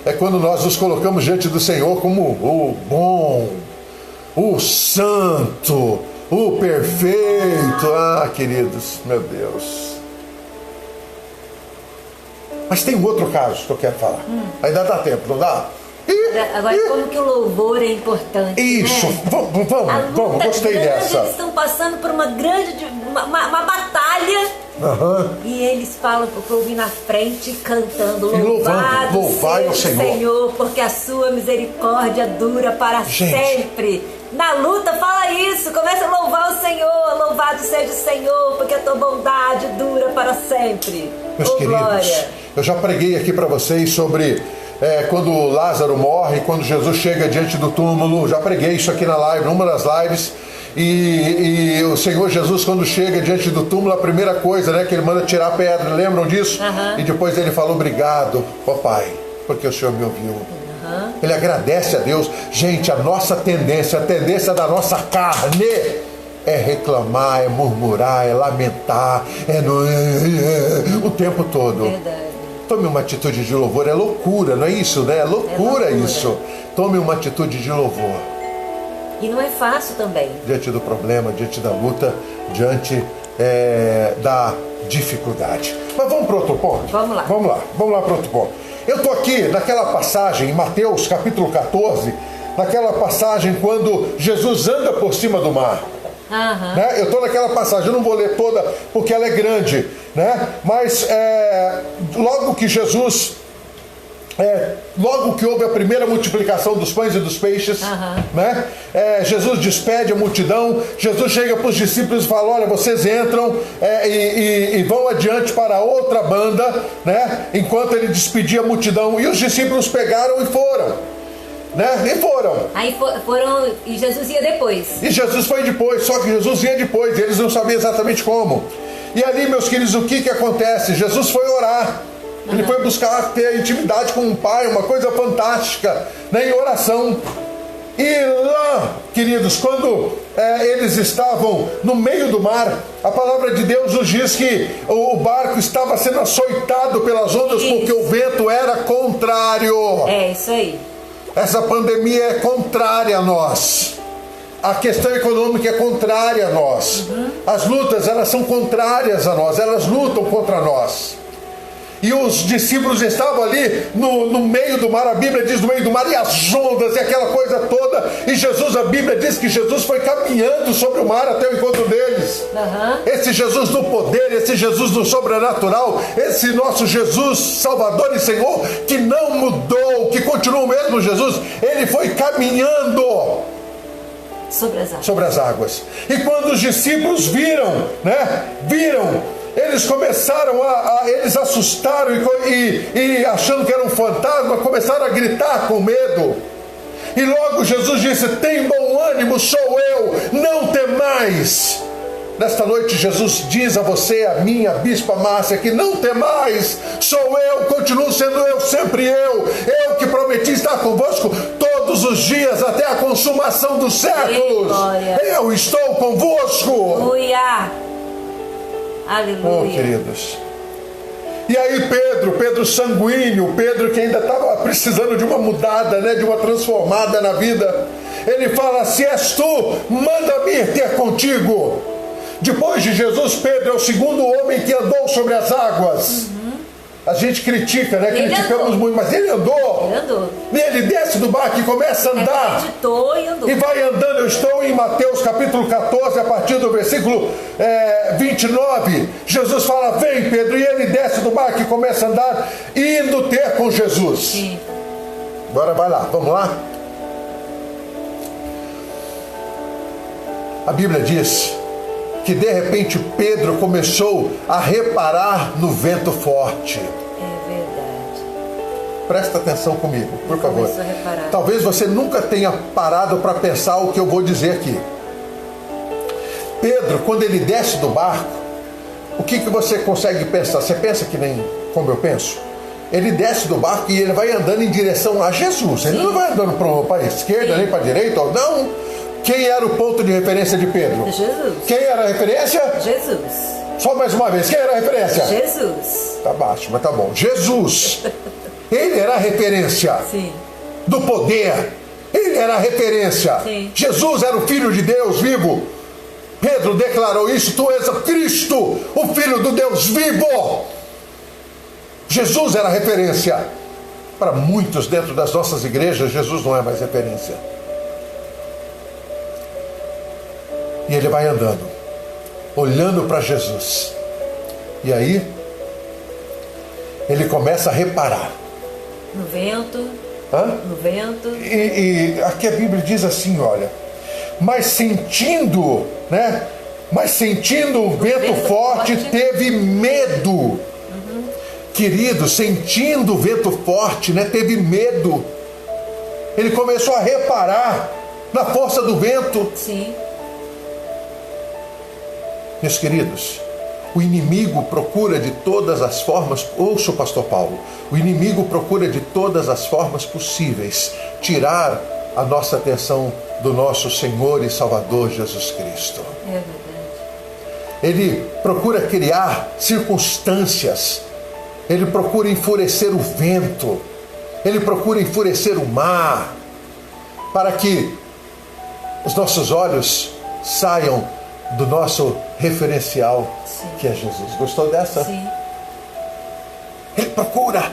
é quando nós nos colocamos diante do Senhor como o bom, o santo, o perfeito. Ah, queridos, meu Deus. Mas tem um outro caso que eu quero falar. Ainda dá tempo, não dá? Agora, como que o louvor é importante. Isso, né? Vamos, gostei dessa. Eles estão passando por uma grande uma batalha. E eles falam para ouvir na frente, cantando: louvai o Senhor, porque a sua misericórdia dura para sempre. Na luta fala isso, começa a louvar o Senhor: louvado seja o Senhor, porque a tua bondade dura para sempre. Meus queridos, glória. Eu já preguei aqui para vocês sobre quando Lázaro morre, quando Jesus chega diante do túmulo. Já preguei isso aqui na live, numa das lives. E o Senhor Jesus, quando chega diante do túmulo, a primeira coisa, né, que Ele manda tirar a pedra, lembram disso? E depois Ele fala: obrigado, ó Pai, porque o Senhor me ouviu. Ele agradece a Deus. Gente, a nossa tendência, a tendência da nossa carne é reclamar, é murmurar, é lamentar, o tempo todo. Verdade. Tome uma atitude de louvor. É loucura, não é isso, né? É loucura isso. Tome uma atitude de louvor. E não é fácil também. Diante do problema, diante da luta, diante da dificuldade. Mas vamos para outro ponto? Vamos lá para outro ponto. Eu estou aqui naquela passagem, em Mateus capítulo 14, naquela passagem quando Jesus anda por cima do mar. Né? Eu estou naquela passagem, eu não vou ler toda porque ela é grande, né? Mas logo que Jesus... logo que houve a primeira multiplicação dos pães e dos peixes, né? Jesus despede a multidão. Jesus chega para os discípulos e fala: olha, vocês entram e vão adiante para a outra banda, né? Enquanto ele despedia a multidão. E os discípulos pegaram e foram, né? E foram. Aí foram, e Jesus ia depois. E Jesus foi depois, só que Jesus ia depois, eles não sabiam exatamente como. E ali, meus queridos, o que acontece? Jesus foi orar. Ele foi buscar ter intimidade com o Pai, uma coisa fantástica, né, em oração. E lá, queridos, quando eles estavam no meio do mar, a palavra de Deus nos diz que o barco estava sendo açoitado pelas ondas, porque o vento era contrário. É isso aí. Essa pandemia é contrária a nós. A questão econômica é contrária a nós. As lutas, elas são contrárias a nós, elas lutam contra nós. E os discípulos estavam ali no meio do mar. A Bíblia diz no meio do mar, e as ondas e aquela coisa toda. E Jesus, a Bíblia diz que Jesus foi caminhando sobre o mar até o encontro deles. Esse Jesus do poder, esse Jesus do sobrenatural, esse nosso Jesus Salvador e Senhor, que não mudou, que continua o mesmo Jesus, ele foi caminhando sobre as águas. E quando os discípulos viram, eles começaram eles assustaram e achando que era um fantasma, começaram a gritar com medo. E logo Jesus disse: tem bom ânimo, sou eu, não temais. Nesta noite Jesus diz a você, a minha bispa Márcia, que não temais, sou eu, continuo sendo eu, sempre eu que prometi estar convosco todos os dias até a consumação dos séculos. Eu estou convosco. Aleluia. Aleluia. Oh, queridos. E aí Pedro sanguíneo, Pedro que ainda estava precisando de uma mudada, né, de uma transformada na vida, ele fala: se és tu, manda-me ir ter contigo. Depois de Jesus, Pedro é o segundo homem que andou sobre as águas. A gente critica, né? Ele Criticamos andou. muito, mas ele andou. Ele andou. Ele desce do barco e começa a andar. Acreditou e andou. E vai andando. Eu estou em Mateus capítulo 14, a partir do versículo 29. Jesus fala: vem, Pedro. E ele desce do barco e começa a andar, indo ter com Jesus. Sim. Agora vai lá, vamos lá? A Bíblia diz que de repente Pedro começou a reparar no vento forte. É verdade. Presta atenção comigo, por favor. Começou a reparar. Talvez você nunca tenha parado para pensar o que eu vou dizer aqui. Pedro, quando ele desce do barco, o que você consegue pensar? Você pensa que nem como eu penso? Ele desce do barco e ele vai andando em direção a Jesus. Ele não vai andando para a esquerda, nem para a direita, não. Quem era o ponto de referência de Pedro? Jesus. Quem era a referência? Jesus. Só mais uma vez, quem era a referência? Jesus. Tá baixo, mas tá bom. Jesus. Ele era a referência. Sim. Do poder. Ele era a referência. Sim. Jesus era o Filho de Deus vivo. Pedro declarou isso: tu és o Cristo, o Filho do Deus vivo. Jesus era a referência. Para muitos dentro das nossas igrejas, Jesus não é mais referência. E ele vai andando, olhando para Jesus. E aí, ele começa a reparar. No vento. Hã? No vento. E aqui a Bíblia diz assim, olha: mas sentindo, né? Mas sentindo o vento forte, teve medo. Querido, sentindo o vento forte, né? Teve medo. Ele começou a reparar na força do vento. Sim. Meus queridos, o inimigo procura de todas as formas, ouça o pastor Paulo, o inimigo procura de todas as formas possíveis tirar a nossa atenção do nosso Senhor e Salvador Jesus Cristo. É verdade. Ele procura criar circunstâncias, ele procura enfurecer o vento, ele procura enfurecer o mar, para que os nossos olhos saiam do nosso referencial, sim, que é Jesus. Gostou dessa? Sim. Ele procura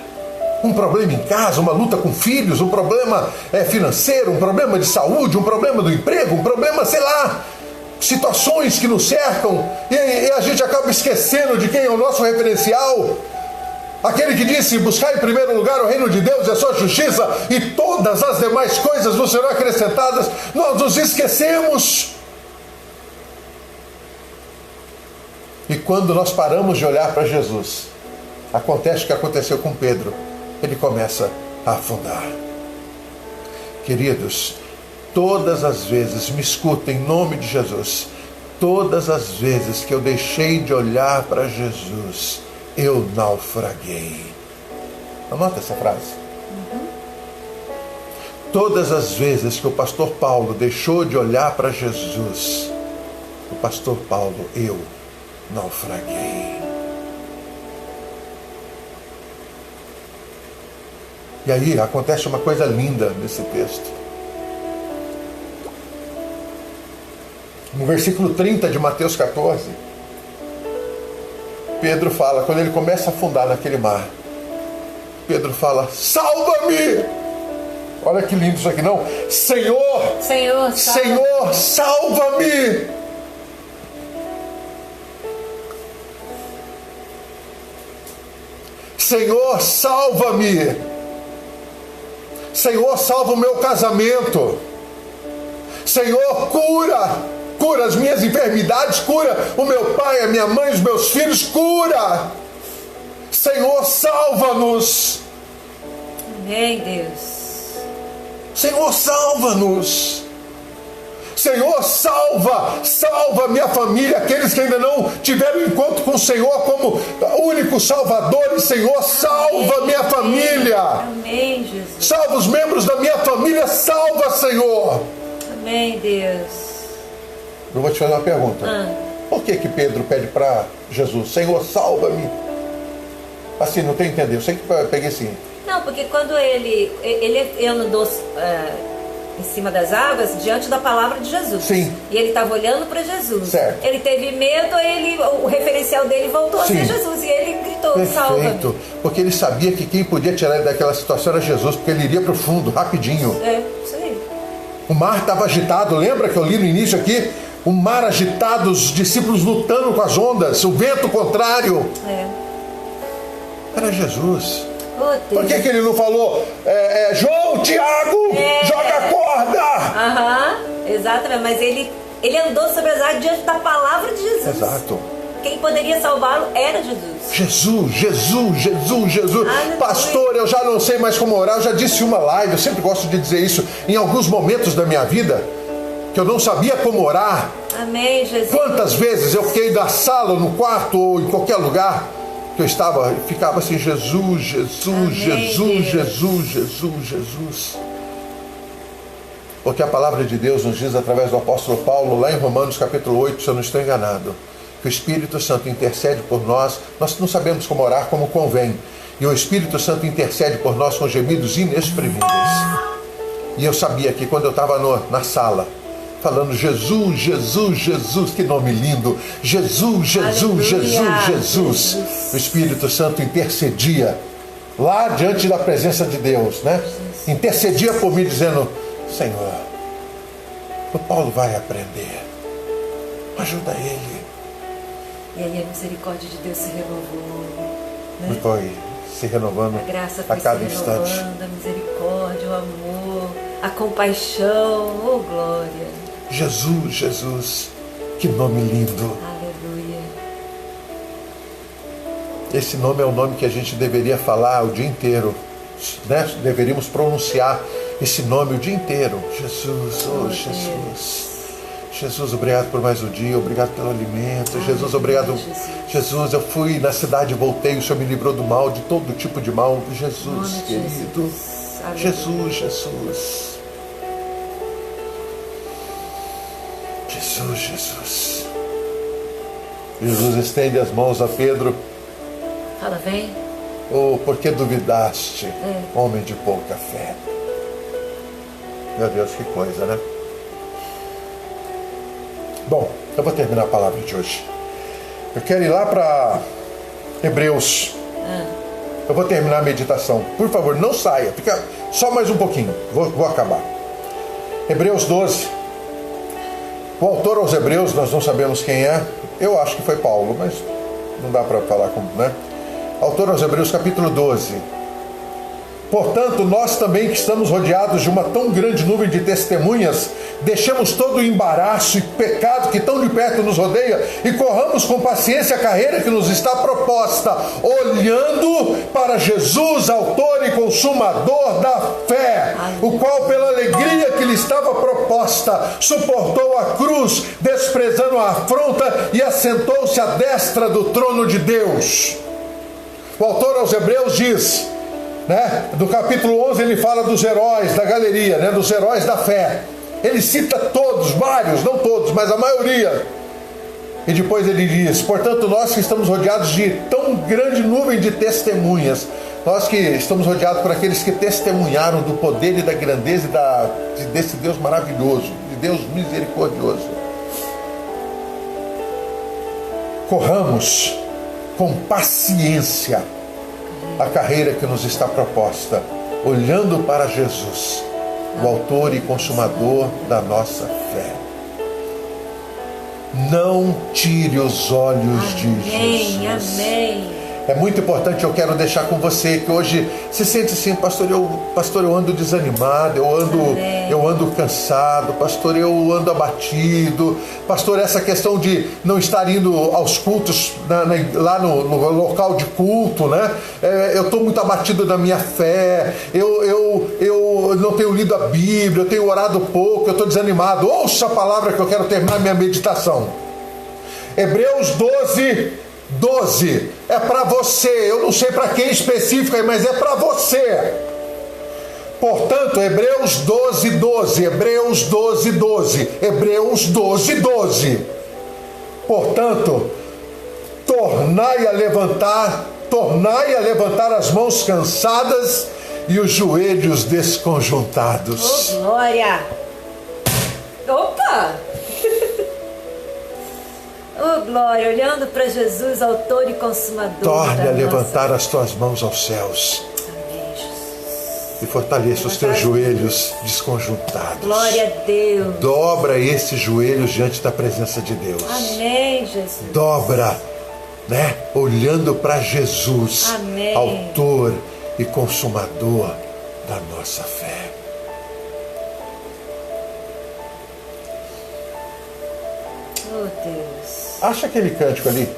um problema em casa, uma luta com filhos, um problema financeiro, um problema de saúde, um problema do emprego, um problema, sei lá, situações que nos cercam, e a gente acaba esquecendo de quem é o nosso referencial. Aquele que disse: buscar em primeiro lugar o reino de Deus e a sua justiça, e todas as demais coisas vos serão acrescentadas. Nós nos esquecemos. E quando nós paramos de olhar para Jesus, acontece o que aconteceu com Pedro. Ele começa a afundar. Queridos, todas as vezes, me escuta em nome de Jesus, todas as vezes que eu deixei de olhar para Jesus, eu naufraguei. Anota essa frase. Todas as vezes que o pastor Paulo deixou de olhar para Jesus, o pastor Paulo, eu naufraguei. E aí acontece uma coisa linda nesse texto. No versículo 30 de Mateus 14, Pedro fala, quando ele começa a afundar naquele mar, Pedro fala: salva-me! Olha que lindo isso aqui, não? Senhor, Senhor, salva-me! Senhor, salva-me! Senhor, salva o meu casamento! Senhor, cura as minhas enfermidades, cura o meu pai, a minha mãe, os meus filhos, cura! Senhor, salva-nos! Amém, Deus. Senhor, salva-nos! Senhor, salva minha família, aqueles que ainda não tiveram encontro com o Senhor como único Salvador. E Senhor, salva minha família. Amém, Jesus. Salva os membros da minha família, salva, Senhor. Amém, Deus. Eu vou te fazer uma pergunta. Por que Pedro pede para Jesus: Senhor, salva-me? Assim, não tem entendido. Eu sei que eu peguei assim. Não, porque quando ele andou em cima das águas, diante da palavra de Jesus. Sim. E ele estava olhando para Jesus. Certo. Ele teve medo, o referencial dele voltou a ser Jesus. E ele gritou Senhor, salva-me. Perfeito, porque ele sabia que quem podia tirar ele daquela situação era Jesus, porque ele iria para o fundo, rapidinho. Isso aí. O mar estava agitado, lembra que eu li no início aqui? O mar agitado, os discípulos lutando com as ondas, o vento contrário. Era Jesus. Por que ele não falou, João, Tiago, joga a corda? Exatamente, mas ele andou sobre as águas diante da palavra de Jesus. Exato. Quem poderia salvá-lo era Jesus. Jesus. Aleluia. Pastor, eu já não sei mais como orar, eu já disse em uma live, eu sempre gosto de dizer isso, em alguns momentos da minha vida, que eu não sabia como orar. Amém, Jesus. Quantas vezes eu fiquei na sala, no quarto ou em qualquer lugar que eu estava, ficava assim, Jesus. Porque a palavra de Deus nos diz através do apóstolo Paulo, lá em Romanos capítulo 8, se eu não estou enganado, que o Espírito Santo intercede por nós não sabemos como orar como convém, e o Espírito Santo intercede por nós com gemidos inexprimíveis. E eu sabia que quando eu estava na sala, falando Jesus, que nome lindo, Jesus, o Espírito Santo intercedia lá diante da presença de Deus, né? Intercedia por mim dizendo, Senhor, o Paulo vai aprender, ajuda ele. E aí a misericórdia de Deus se renovou, né? Foi se renovando a graça foi a cada se renovando, instante. a misericórdia, o amor, a compaixão, oh glória. Jesus, que nome lindo. Aleluia. Esse nome é o nome que a gente deveria falar o dia inteiro, né? Deveríamos pronunciar esse nome o dia inteiro. Jesus, oh Jesus. Jesus, obrigado por mais um dia, obrigado pelo alimento. Jesus, obrigado. Jesus, eu fui na cidade e voltei, o Senhor me livrou do mal, de todo tipo de mal. Jesus, querido. Jesus. Jesus estende as mãos a Pedro. Fala, vem. Oh, por que duvidaste, homem de pouca fé? Meu Deus, que coisa, né? Bom, eu vou terminar a palavra de hoje. Eu quero ir lá para Hebreus. Eu vou terminar a meditação. Por favor, não saia. Fica só mais um pouquinho. Vou acabar. Hebreus 12. O autor aos Hebreus, nós não sabemos quem é. Eu acho que foi Paulo, mas não dá para falar como, né? Autor aos Hebreus, capítulo 12. Portanto, nós também que estamos rodeados de uma tão grande nuvem de testemunhas, deixemos todo o embaraço e pecado que tão de perto nos rodeia e corramos com paciência a carreira que nos está proposta, olhando para Jesus, autor e consumador da fé, o qual pela alegria que lhe estava proposta, suportou a cruz, desprezando a afronta e assentou-se à destra do trono de Deus. O autor aos Hebreus diz, né? Do capítulo 11 ele fala dos heróis da galeria, né? Dos heróis da fé. Ele cita todos, vários, não todos, mas a maioria. E depois ele diz, portanto nós que estamos rodeados de tão grande nuvem de testemunhas, nós que estamos rodeados por aqueles que testemunharam do poder e da grandeza desse Deus maravilhoso, de Deus misericordioso, corramos com paciência a carreira que nos está proposta, olhando para Jesus, o autor e consumador da nossa fé. Não tire os olhos de Jesus. Amém. É muito importante, eu quero deixar com você que hoje se sente assim, pastor, eu ando desanimado, eu ando cansado, pastor, eu ando abatido, pastor, essa questão de não estar indo aos cultos lá no local de culto, né? Eu estou muito abatido da minha fé, eu não tenho lido a Bíblia, eu tenho orado pouco, eu estou desanimado. Ouça a palavra que eu quero terminar minha meditação. Hebreus 12 é para você, eu não sei para quem específico, mas é para você. Portanto, Hebreus 12. Portanto, tornai a levantar as mãos cansadas e os joelhos desconjuntados. Oh, glória! Opa! Oh, glória, olhando para Jesus, autor e consumador. Torne a levantar as tuas mãos aos céus. Amém, Jesus. E fortaleça os teus joelhos desconjuntados. Glória a Deus. Dobra esses joelhos diante da presença de Deus. Amém, Jesus. Dobra, né? Olhando para Jesus, Amém. autor e consumador da nossa fé. Oh, Deus. Acha aquele cântico ali,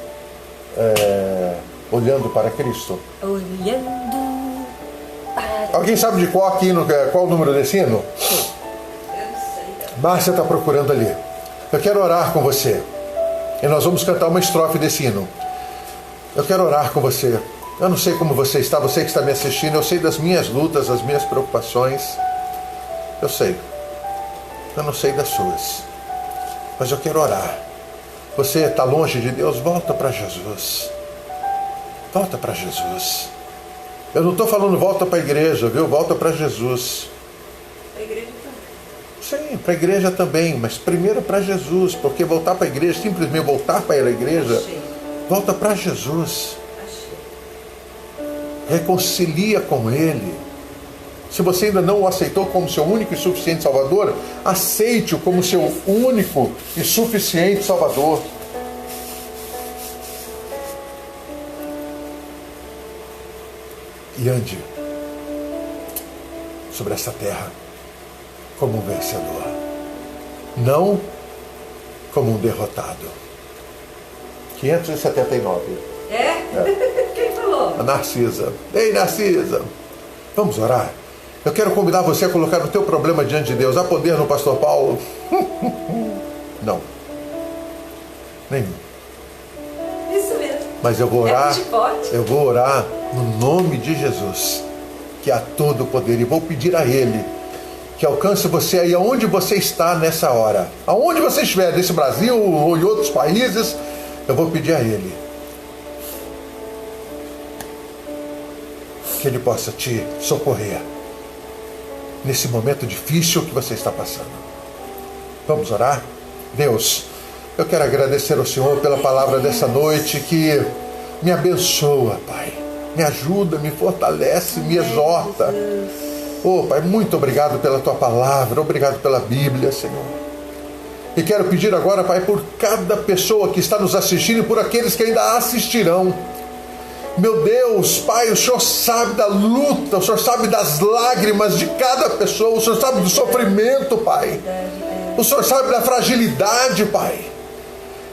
olhando para Cristo? Olhando para... Alguém sabe de qual aqui, qual o número desse hino? Eu não sei. Márcia está procurando ali. Eu quero orar com você. E nós vamos cantar uma estrofe desse hino. Eu quero orar com você. Eu não sei como você está, você que está me assistindo, eu sei das minhas lutas, das minhas preocupações. Eu sei. Eu não sei das suas. Mas eu quero orar. Você está longe de Deus? Volta para Jesus. Volta para Jesus. Eu não estou falando volta para a igreja, viu? Volta para Jesus. A igreja também. Sim, para a igreja também, mas primeiro para Jesus, porque voltar para a igreja, simplesmente voltar para a igreja, volta para Jesus. Reconcilia com Ele. Se você ainda não o aceitou como seu único e suficiente Salvador, aceite-o como seu único e suficiente Salvador. E ande sobre essa terra como um vencedor, não como um derrotado. 579. É? Quem falou? A Narcisa. Ei, Narcisa, vamos orar? Eu quero convidar você a colocar o teu problema diante de Deus. Há poder no pastor Paulo? Não. Nenhum. Isso mesmo. Mas eu vou orar. É forte. Eu vou orar no nome de Jesus, que há todo o poder, e vou pedir a Ele que alcance você aí aonde você está nessa hora. Aonde você estiver, nesse Brasil ou em outros países, eu vou pedir a Ele que Ele possa te socorrer nesse momento difícil que você está passando. Vamos orar? Deus, eu quero agradecer ao Senhor pela palavra dessa noite que me abençoa, Pai. Me ajuda, me fortalece, me exorta. Oh, Pai, muito obrigado pela Tua palavra, obrigado pela Bíblia, Senhor. E quero pedir agora, Pai, por cada pessoa que está nos assistindo e por aqueles que ainda assistirão. Meu Deus, Pai, o Senhor sabe da luta, o Senhor sabe das lágrimas de cada pessoa, o Senhor sabe do sofrimento, Pai. O Senhor sabe da fragilidade, Pai.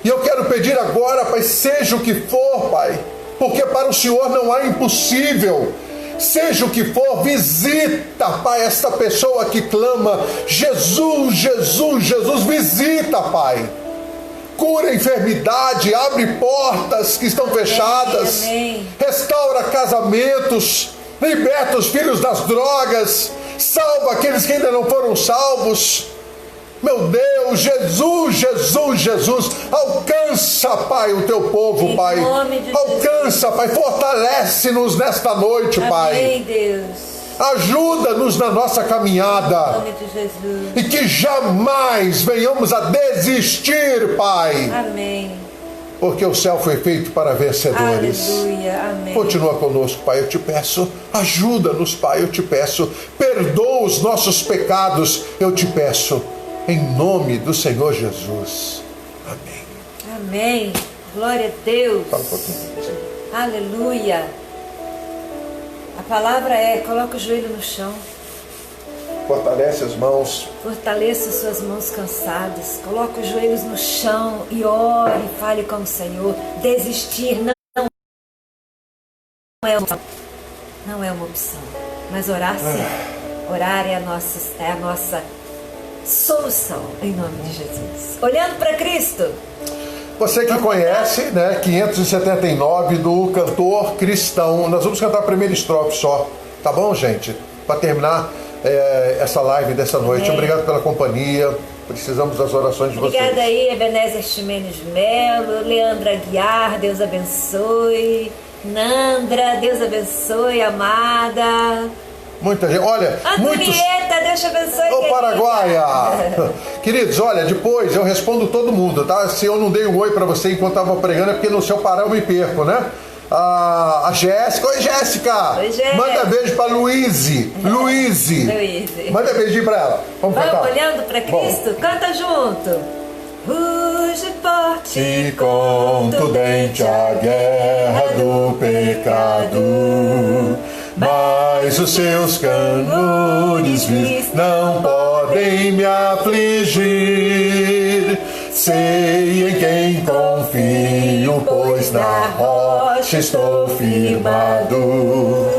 E eu quero pedir agora, Pai, seja o que for, Pai, porque para o Senhor não há impossível. Seja o que for, visita, Pai, esta pessoa que clama, Jesus, Jesus, Jesus, visita, Pai. Cura a enfermidade, abre portas que estão fechadas, amém. Restaura casamentos, liberta os filhos das drogas, salva aqueles que ainda não foram salvos. Meu Deus, Jesus, Jesus, Jesus, alcança, Pai, o teu povo, em Pai. Alcança, Pai, fortalece-nos nesta noite, Pai. Amém, Deus. Ajuda-nos na nossa caminhada. Em nome de Jesus. E que jamais venhamos a desistir, Pai. Amém. Porque o céu foi feito para vencedores. Aleluia, amém. Continua conosco, Pai, eu te peço. Ajuda-nos, Pai, eu te peço. Perdoa os nossos pecados, eu te peço. Em nome do Senhor Jesus. Amém. Amém. Glória a Deus. Fala um pouquinho. Aleluia. A palavra é, coloca o joelho no chão. Fortalece as mãos. Fortaleça suas mãos cansadas. Coloque os joelhos no chão e ore, fale com o Senhor. Desistir não é uma opção. Não é uma opção. Mas orar sim. Orar é a nossa solução, em nome de Jesus. Olhando para Cristo. Você que conhece, né, 579 do cantor cristão. Nós vamos cantar a primeira estrofe só, tá bom, gente? Para terminar essa live dessa noite. Amém. Obrigado pela companhia. Precisamos das orações de vocês. Obrigada aí, Ebenezer Ximenes de Melo, Leandra Aguiar, Deus abençoe. Nandra, Deus abençoe, amada. Muita gente. Olha, muitos... Antonieta, Deus te abençoe. Ô, Paraguaia! Queridos, olha, depois eu respondo todo mundo, tá? Se eu não dei um oi pra você enquanto tava pregando, é porque no seu parar eu me perco, né? A Jéssica. Oi, Jéssica! Oi, Jéssica. Manda beijo pra Luíse. Manda beijinho pra ela. Vamos cantar. Olhando pra Cristo? Bom. Canta junto. Ruge forte E contundente a guerra do pecado, mas os seus canores vis não podem me afligir. Sei em quem confio, pois na rocha estou firmado,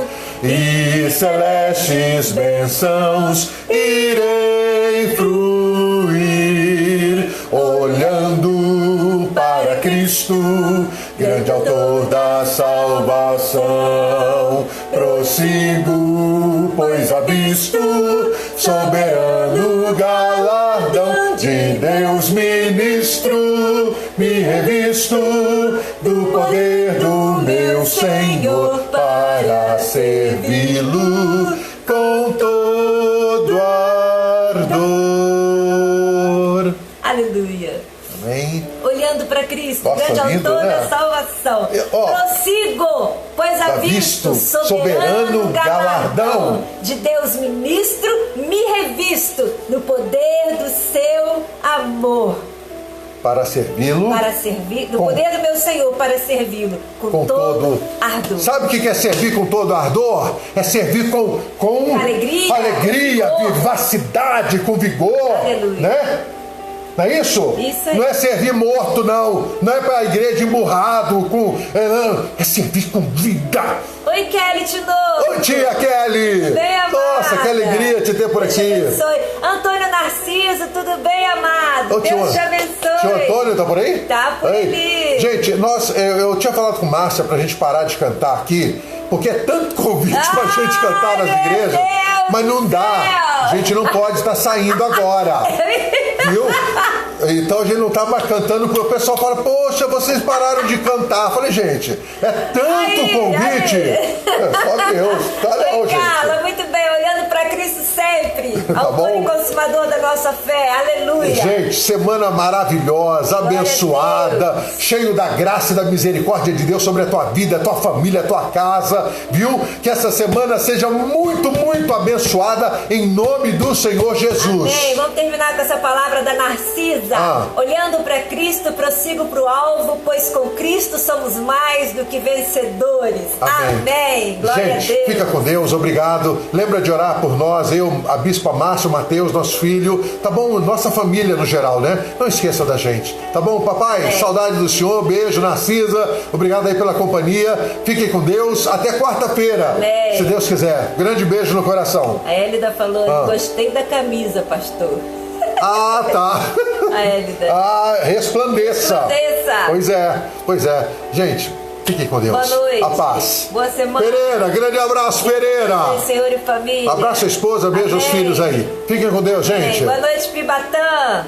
e celestes bênçãos irei fruir, olhando para Cristo, grande autor da salvação. Prossigo, pois avisto soberano galardão de Deus ministro, me revisto do poder do meu Senhor para servi-lo com todo ardor. Aleluia. Amém. Olhando para Cristo, Nossa, grande lindo, autor né? da salvação. Ó, Prossigo, pois avisto soberano galardão de Deus ministro, me revisto no poder do seu amor. Para servi-lo. Para servir, no poder do meu Senhor, para servi-lo com todo ardor. Sabe o que é servir com todo ardor? É servir com alegria, vivacidade, com vigor. Aleluia. Né? Não é isso? Isso aí. Não é servir morto, não. Não é para a igreja emburrado. É servir com vida. Oi, Kelly, de novo. Oi, tia Kelly. Bem, amada. Nossa, que alegria te ter por aqui. Deus te abençoe. Antônio Narciso, tudo bem, amado? Ô, Deus te abençoe. Tio Antônio, tá por aí? Tá por ali. Gente, eu tinha falado com Márcia pra gente parar de cantar aqui, porque é tanto convite pra gente cantar nas igrejas, Deus mas não dá. A gente não pode estar saindo agora. Viu? Então a gente não tá mais cantando, porque o pessoal fala, poxa, vocês pararam de cantar. Eu falei, gente, é tanto convite. É só Deus. Tá legal, gente. Carla, muito bem, olhando para Cristo sempre. Tá Autor bom? e consumador da nossa fé. Aleluia. Gente, semana maravilhosa, Glória abençoada, cheio da graça e da misericórdia de Deus sobre a tua vida, a tua família, a tua casa, viu? Que essa semana seja muito, muito abençoada em nome do Senhor Jesus. Amém. Vamos terminar com essa palavra da Narcisa. Olhando para Cristo, prossigo para o alvo, pois com Cristo somos mais do que vencedores. Amém. Glória Gente, a Deus. fica com Deus, obrigado. Lembra de orar por nós, eu, a Bispa Márcio, Mateus, nosso filho, tá bom? Nossa família no geral, né? Não esqueça da gente, tá bom, papai? Saudade do senhor, beijo, Narcisa, obrigado aí pela companhia. Fiquem com Deus, até quarta-feira, se Deus quiser. Grande beijo no coração. A Hélida falou, gostei da camisa, pastor. Ah, tá. A Hélida. Resplandeça. Pois é. Gente, fiquem com Deus. Boa noite. A paz. Boa semana. Pereira, grande abraço, Pereira. Senhor e família. Abraço a esposa, beijo aos filhos aí. Fiquem com Deus, gente. Boa noite, Pibatã.